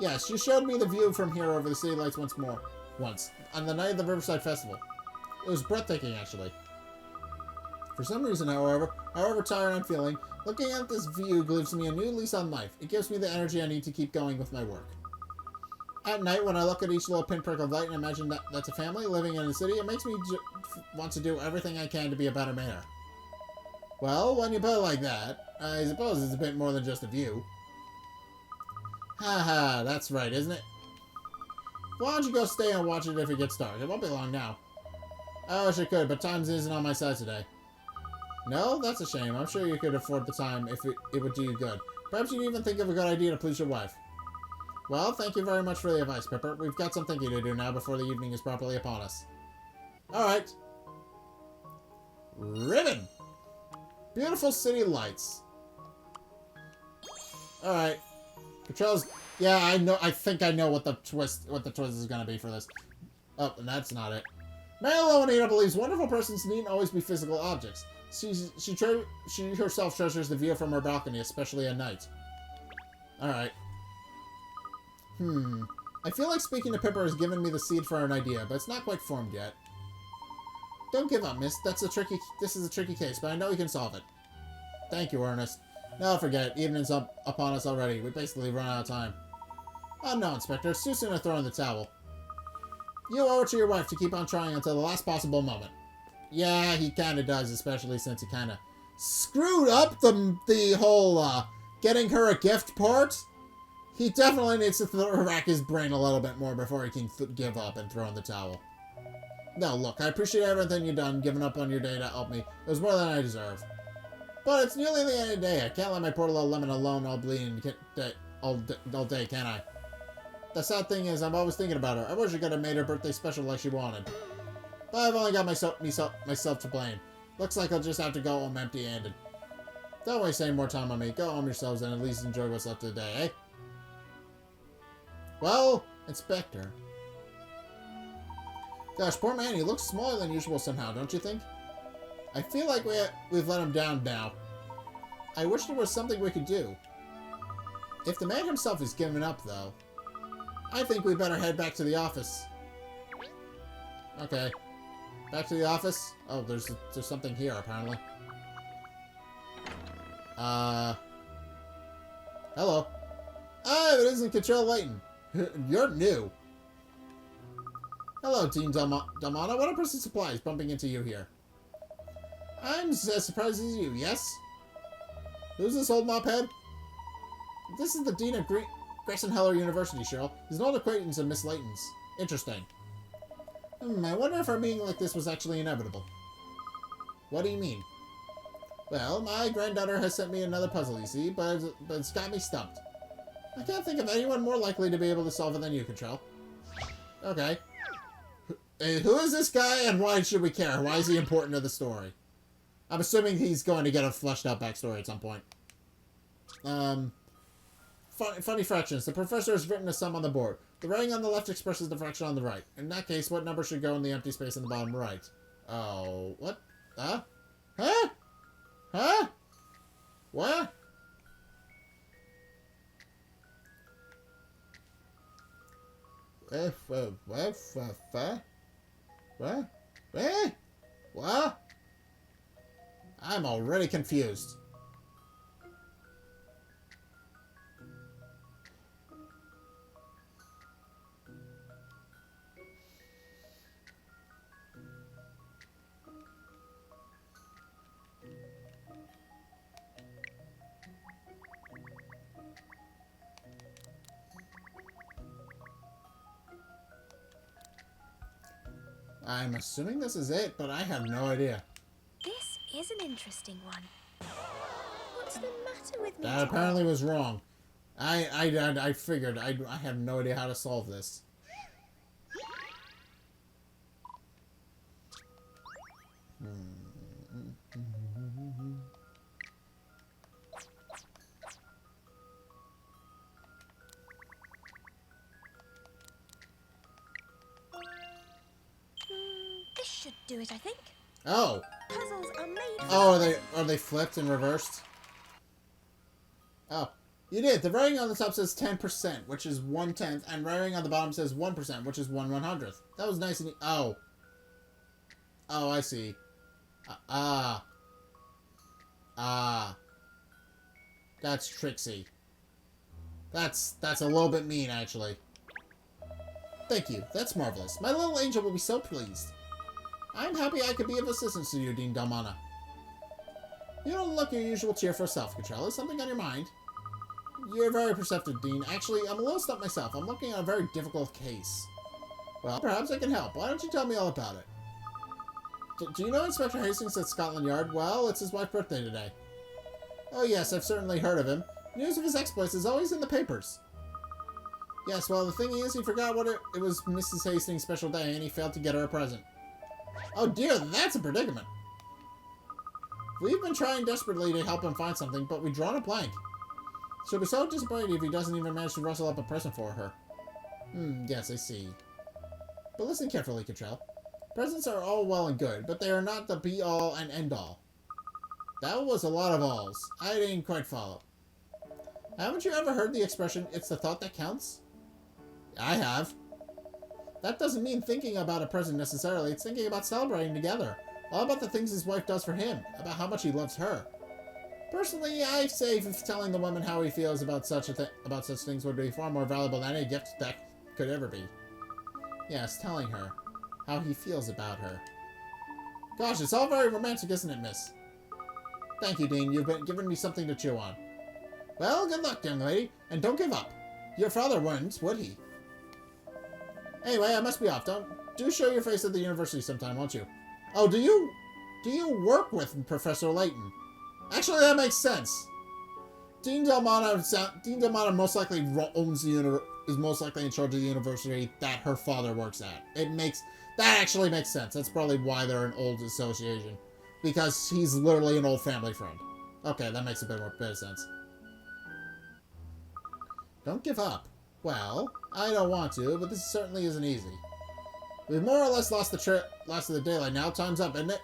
Yes, you showed me the view from here over the city lights once, on the night of the Riverside Festival. It was breathtaking, actually. For some reason, however tired I'm feeling, looking at this view gives me a new lease on life. It gives me the energy I need to keep going with my work. At night, when I look at each little pinprick of light and imagine that's a family living in a city, it makes me want to do everything I can to be a better mayor. Well, when you put it like that, I suppose it's a bit more than just a view. Haha, that's right, isn't it? Why don't you go stay and watch it if it gets dark? It won't be long now. I wish I could, but time isn't on my side today. No? That's a shame. I'm sure you could afford the time if it would do you good. Perhaps you'd even think of a good idea to please your wife. Well, thank you very much for the advice, Pipper. We've got some thinking to do now before the evening is properly upon us. Alright. Ribbon! Beautiful city lights. Alright. Controls. Yeah, I think I know what the twist is gonna be for this. Oh, and that's not it. Mary Lowenina believes wonderful persons needn't always be physical objects. She herself treasures the view from her balcony, especially at night. Alright. I feel like speaking to Pipper has given me the seed for an idea, but it's not quite formed yet. Don't give up, miss. This is a tricky case, but I know you can solve it. Thank you, Ernest. No, forget it. Evening's up upon us already. We basically run out of time. Oh no, Inspector. It's too soon to throw in the towel. You owe it to your wife to keep on trying until the last possible moment. Yeah, he kinda does, especially since he kinda screwed up the whole, getting her a gift part. He definitely needs to rack his brain a little bit more before he can give up and throw in the towel. No, look, I appreciate everything you've done, giving up on your day to help me. It was more than I deserve. But it's nearly the end of the day. I can't let my poor little lemon alone all bleeding all day, can I? The sad thing is, I'm always thinking about her. I wish I could have made her birthday special like she wanted. But I've only got myself to blame. Looks like I'll just have to go home empty-handed. Don't waste any more time on me. Go home yourselves and at least enjoy what's left of the day, eh? Well, Inspector. Gosh, poor man, he looks smaller than usual somehow, don't you think? I feel like we've let him down now. I wish there was something we could do. If the man himself is giving up, though, I think we better head back to the office. Okay. Back to the office? Oh, there's something here, apparently. Hello. Ah, it isn't Control Layton. You're new. Hello, Dean Dalmana. What a person supplies bumping into you here. I'm as surprised as you, yes? Who's this old mophead? This is the Dean of Grayson-Heller University, Cheryl. He's an old acquaintance of Miss Layton's. Interesting. I wonder if our meeting like this was actually inevitable. What do you mean? Well, my granddaughter has sent me another puzzle, you see, but it's got me stumped. I can't think of anyone more likely to be able to solve it than you, Control. Okay. Who is this guy and why should we care? Why is he important to the story? I'm assuming he's going to get a fleshed out backstory at some point. Funny fractions. The professor has written a sum on the board. The writing on the left expresses the fraction on the right. In that case, what number should go in the empty space on the bottom right? Oh, what? Huh? Huh? Huh? What? What? What? I'm already confused. I'm assuming this is it, but I have no idea. This is an interesting one. What's the matter with me That today? apparently was wrong. I figured. I have no idea how to solve this. This should do it, I think. Oh. Puzzles are made for... Oh, are they flipped and reversed? Oh. You did. The writing on the top says 10%, which is 1/10, and writing on the bottom says 1%, which is 1/100th. That was nice and oh. Oh, I see. That's tricksy. That's a little bit mean, actually. Thank you. That's marvelous. My little angel will be so pleased. I'm happy I could be of assistance to you, Dean Dalmana. You don't look your usual cheerful self, Cottrell. Is something on your mind? You're very perceptive, Dean. Actually, I'm a little stumped myself. I'm looking at a very difficult case. Well, perhaps I can help. Why don't you tell me all about it? Do you know Inspector Hastings at Scotland Yard? Well, it's his wife's birthday today. Oh yes, I've certainly heard of him. News of his exploits is always in the papers. Yes, well, the thing is, he forgot what it was Mrs. Hastings' special day, and he failed to get her a present. Oh dear, that's a predicament. We've been trying desperately to help him find something, but we've drawn a blank. She'll be so disappointed if he doesn't even manage to rustle up a present for her. Yes, I see. But listen carefully, Cottrell. Presents are all well and good, but they are not the be-all and end-all. That was a lot of alls. I didn't quite follow. Haven't you ever heard the expression, it's the thought that counts? I have. That doesn't mean thinking about a present necessarily, it's thinking about celebrating together. All about the things his wife does for him, about how much he loves her. Personally, I say if telling the woman how he feels about such things would be far more valuable than any gift that could ever be. Yes, telling her how he feels about her. Gosh, it's all very romantic, isn't it, miss? Thank you, Dean. You've been giving me something to chew on. Well, good luck, young lady, and don't give up. Your father wouldn't, would he? Anyway, I must be off. Do show your face at the university sometime, won't you? Oh, do you work with Professor Layton? Actually, that makes sense. Dean Dalmana most likely is most likely in charge of the university that her father works at. That actually makes sense. That's probably why they're an old association. Because he's literally an old family friend. Okay, that makes a bit of sense. Don't give up. Well, I don't want to, but this certainly isn't easy. We've more or less lost the daylight now. Time's up, isn't it?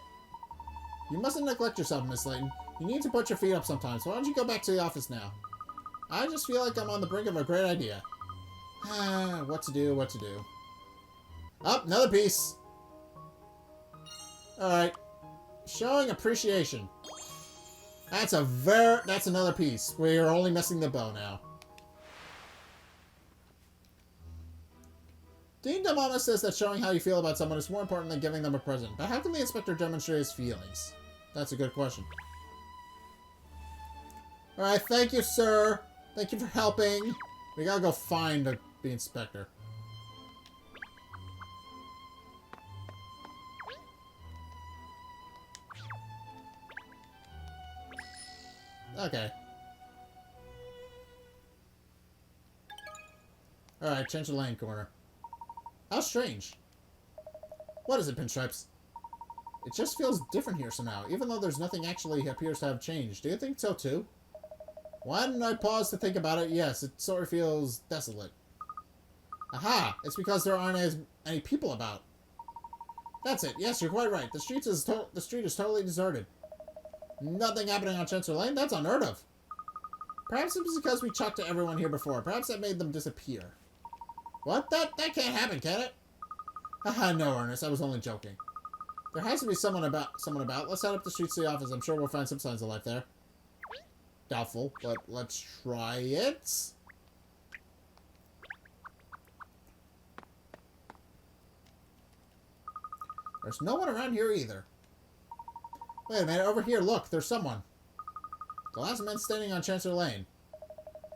You mustn't neglect yourself, Miss Layton. You need to put your feet up sometimes. Why don't you go back to the office now? I just feel like I'm on the brink of a great idea. What to do. Oh, another piece. Alright. Showing appreciation. That's another piece. We're only missing the bow now. Dean Dalmana says that showing how you feel about someone is more important than giving them a present. But how can the inspector demonstrate his feelings? That's a good question. Alright, thank you, sir. Thank you for helping. We gotta go find the inspector. Okay. Alright, change the lane corner. How strange. What is it, Pinstripes? It just feels different here somehow, even though there's nothing actually appears to have changed. Do you think so too? Why didn't I pause to think about it? Yes, it sort of feels desolate. Aha! It's because there aren't as many people about. That's it. Yes, you're quite right. The street is totally deserted. Nothing happening on Chancellor Lane? That's unheard of. Perhaps it was because we talked to everyone here before. Perhaps that made them disappear. What? That can't happen, can it? Haha, no, Ernest. I was only joking. There has to be someone about. Let's head up the street to the office. I'm sure we'll find some signs of life there. Doubtful, but let's try it. There's no one around here either. Wait a minute, over here, look, there's someone. The last man standing on Chancellor Lane.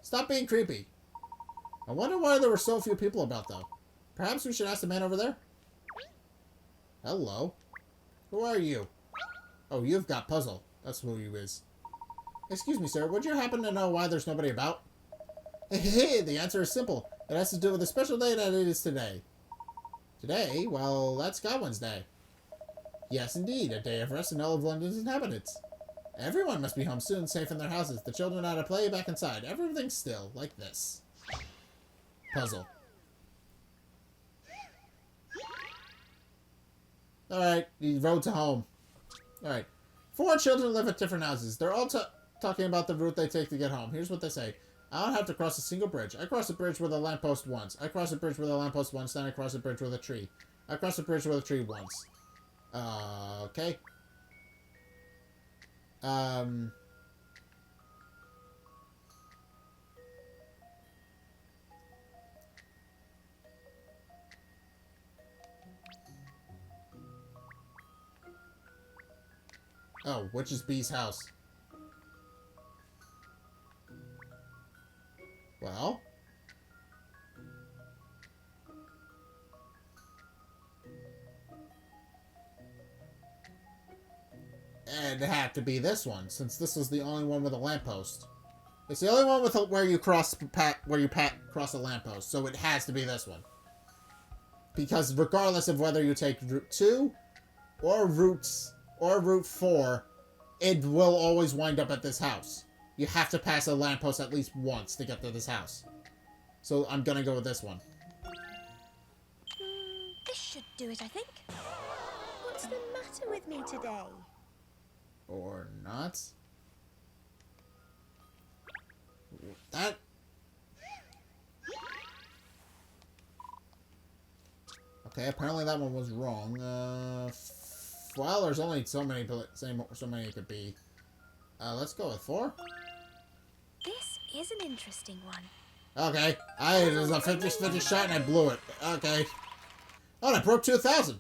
Stop being creepy. I wonder why there were so few people about, though. Perhaps we should ask the man over there? Hello. Who are you? Oh, you've got Puzzle. That's who you is. Excuse me, sir. Would you happen to know why there's nobody about? Hey, the answer is simple. It has to do with the special day that it is today. Today? Well, that's Godwin's Day. Yes, indeed. A day of rest in all of London's inhabitants. Everyone must be home soon, safe in their houses. The children out to play, back inside. Everything's still, like this. Puzzle. Alright, the road to home. Alright. 4 children live at different houses. They're all talking about the route they take to get home. Here's what they say. I don't have to cross a single bridge. I cross a bridge with a lamppost once. I cross a bridge with a lamppost once, then I cross a bridge with a tree. I cross a bridge with a tree once. Okay. Oh, which is B's house? Well. And it had to be this one, since this was the only one with a lamppost. It's the only one with where you cross a lamppost, so it has to be this one. Because regardless of whether you take Route 2 or Route 4, it will always wind up at this house. You have to pass a lamppost at least once to get to this house. So I'm gonna go with this one. This should do it, I think. What's the matter with me today? Or not. That... Okay, apparently that one was wrong. Well, there's only so many it could be. Let's go with 4. This is an interesting one. Okay. It was a 50-50 shot and I blew it. Okay. Oh, and I broke 2,000.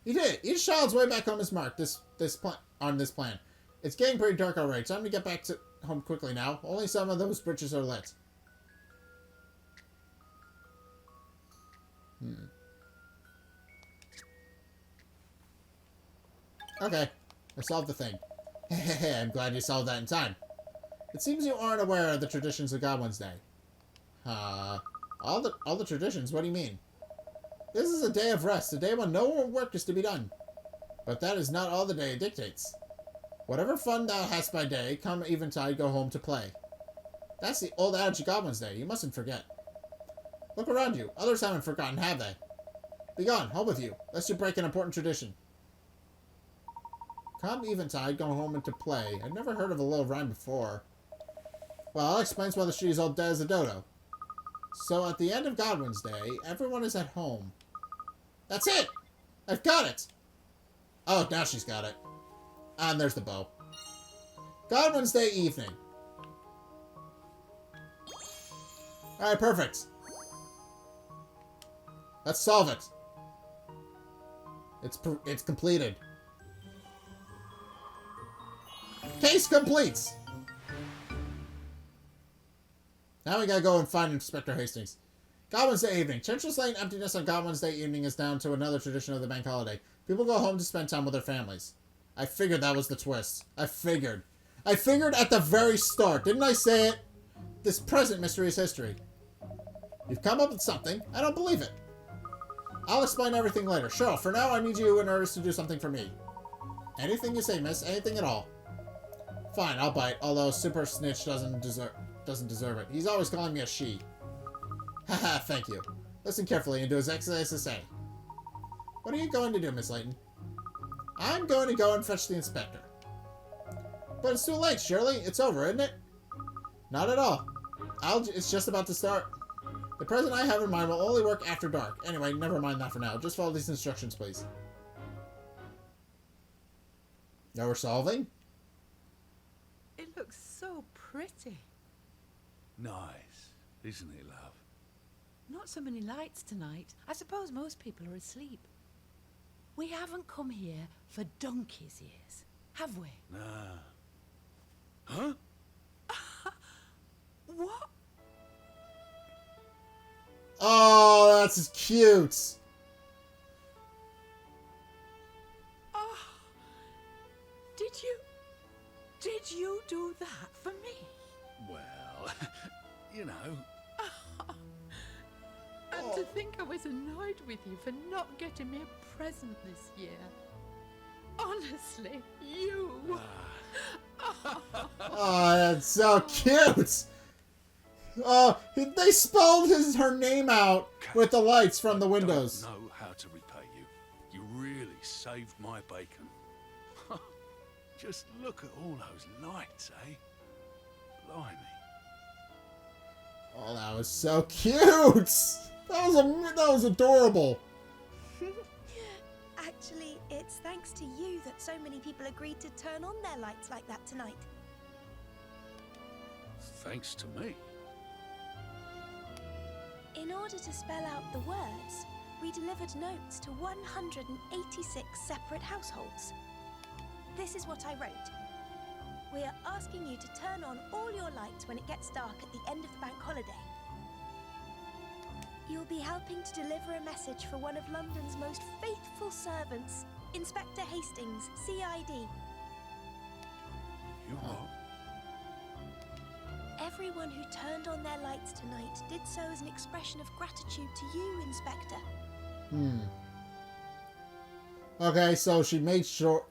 You did it. Each child's way back home is marked on this plan. It's getting pretty dark already. Time to get back to home quickly now. Only some of those bridges are lit. Okay. I solved the thing. I'm glad you solved that in time. It seems you aren't aware of the traditions of Godwin's Day. All the traditions? What do you mean? This is a day of rest, a day when no work is to be done. But that is not all the day dictates. Whatever fun thou hast by day, come eventide, go home to play. That's the old adage of Godwin's Day. You mustn't forget. Look around you. Others haven't forgotten, have they? Begone, home with you, lest you break an important tradition. Come eventide, go home and to play. I've never heard of a little rhyme before. Well, that explains why the street is all dead as a dodo. So at the end of Godwin's Day, everyone is at home. That's it! I've got it! Oh, now she's got it. And there's the bow. Godwin's Day evening. Alright, perfect. Let's solve it. It's completed. Case complete! Now we gotta go and find Inspector Hastings. Godwin's Day evening. Church's Lane emptiness on Godwin's Day evening is down to another tradition of the bank holiday. People go home to spend time with their families. I figured that was the twist. I figured at the very start. Didn't I say it? This present mystery is history. You've come up with something. I don't believe it. I'll explain everything later. Sure, for now I need you in earnest to do something for me. Anything you say, miss. Anything at all. Fine, I'll bite. Although Super Snitch doesn't deserve it. He's always calling me a she. Haha, thank you. Listen carefully and do as exactly as I say. What are you going to do, Miss Layton? I'm going to go and fetch the inspector. But it's too late, Shirley. It's over, isn't it? Not at all. It's just about to start. The present I have in mind will only work after dark. Anyway, never mind that for now. Just follow these instructions, please. Now we're solving? It looks so pretty. Nice, isn't it, love? Not so many lights tonight. I suppose most people are asleep. We haven't come here for donkey's ears, have we? Nah. Huh? What? Oh, that's cute. Did you do that for me? Well, you know. And to think I was annoyed with you for not getting me a present this year. Honestly, you. Oh, that's so cute. Oh, they spelled her name out with the lights from the windows. I don't know how to repay you. You really saved my bacon. Just look at all those lights, eh? Blimey. Oh, that was so cute. That was adorable. Actually, it's thanks to you that so many people agreed to turn on their lights like that tonight. Thanks to me. In order to spell out the words, we delivered notes to 186 separate households. This is what I wrote. We are asking you to turn on all your lights when it gets dark at the end of the bank holiday. You'll be helping to deliver a message for one of London's most faithful servants, Inspector Hastings, CID. You what? Everyone who turned on their lights tonight did so as an expression of gratitude to you, Inspector. Okay, so she made sure...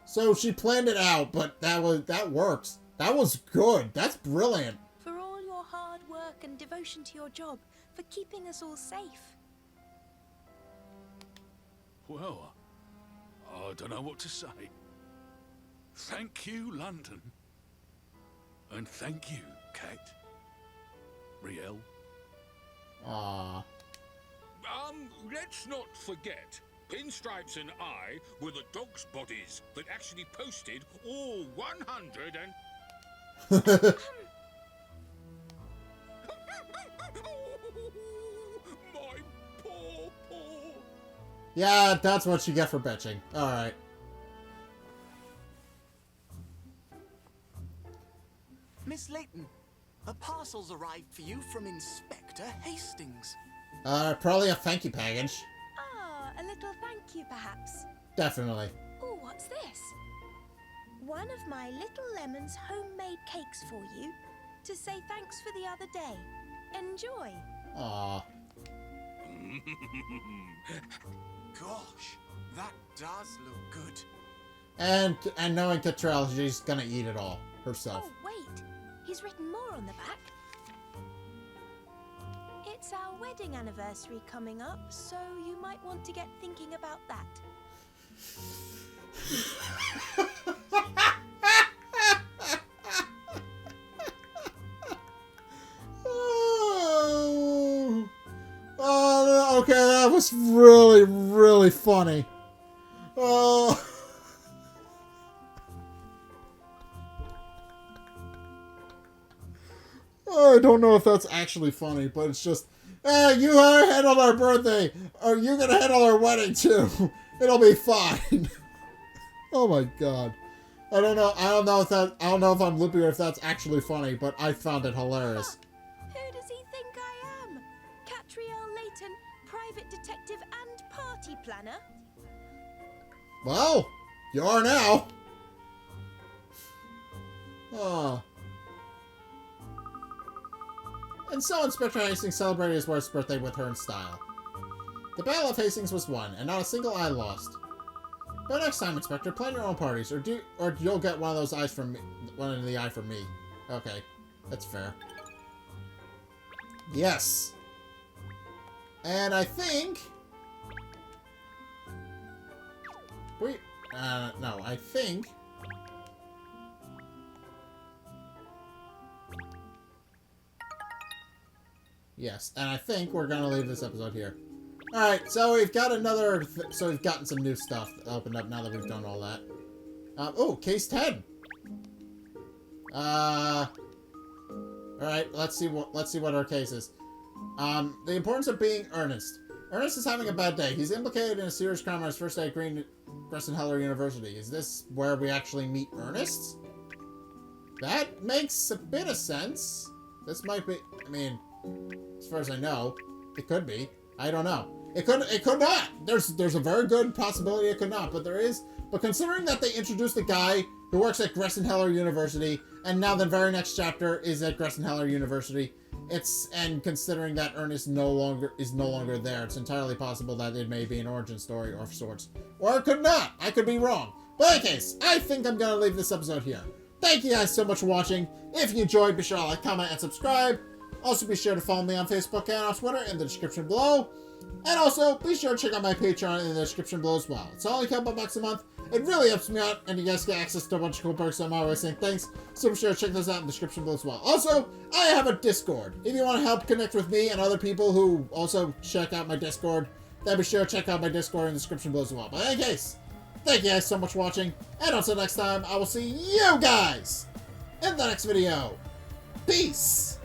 So she planned it out, but that works. That was good. That's brilliant. For all your hard work and devotion to your job, for keeping us all safe. Well, I don't know what to say. Thank you, London. And thank you, Kat. Riel. Aww. Let's not forget, Pinstripes and I were the dog's bodies that actually posted all 100 and... My poor paw. Yeah, that's what you get for bitching. Alright. Miss Layton, a parcel's arrived for you from Inspector Hastings. Probably a thank you package. Ah, a little thank you, perhaps. Definitely. Oh, what's this? One of my Little Lemon's homemade cakes for you, to say thanks for the other day. Enjoy. Aw. Gosh, that does look good. And knowing Cottrell, she's gonna eat it all herself. Oh, wait. He's written more on the back. It's our wedding anniversary coming up, so you might want to get thinking about that. Oh, okay, that was really, really funny. Oh. I don't know if that's actually funny, but it's just, hey, you handled our birthday. Are you gonna handle our wedding too? It'll be fine. Oh my god. I don't know if I'm looping or if that's actually funny, but I found it hilarious. Who does he think I am? Catriel Layton, private detective and party planner? Well, you are now. Oh. And so Inspector Hastings celebrated his wife's birthday with her in style. The Battle of Hastings was won, and not a single eye lost. But next time, Inspector, plan your own parties, or you'll get one of those eyes from me, one in the eye from me. Okay, that's fair. Yes. And I think no, I think yes, and I think we're gonna leave this episode here. Alright, so we've got so we've gotten some new stuff opened up now that we've done all that. Oh, case 10! Alright, let's see what our case is. The importance of being earnest. Ernest is having a bad day. He's implicated in a serious crime on his first day at Crescent Heller University. Is this where we actually meet Ernest? That makes a bit of sense. This might be, I mean, as far as I know, it could be. I don't know. It could not. There's a very good possibility it could not, but there is. But considering that they introduced a guy who works at Gressenheller University, and now the very next chapter is at Gressenheller University, and considering that Ernest is no longer there, it's entirely possible that it may be an origin story of sorts. Or it could not. I could be wrong. But in any case, I think I'm gonna leave this episode here. Thank you guys so much for watching. If you enjoyed, be sure to like, comment, and subscribe. Also, be sure to follow me on Facebook and on Twitter in the description below. And also, be sure to check out my Patreon in the description below as well. It's only a couple bucks a month. It really helps me out, and you guys get access to a bunch of cool perks. So I'm always saying thanks. So be sure to check those out in the description below as well. Also, I have a Discord. If you want to help connect with me and other people who also check out my Discord, then be sure to check out my Discord in the description below as well. But in any case, thank you guys so much for watching. And until next time, I will see you guys in the next video. Peace!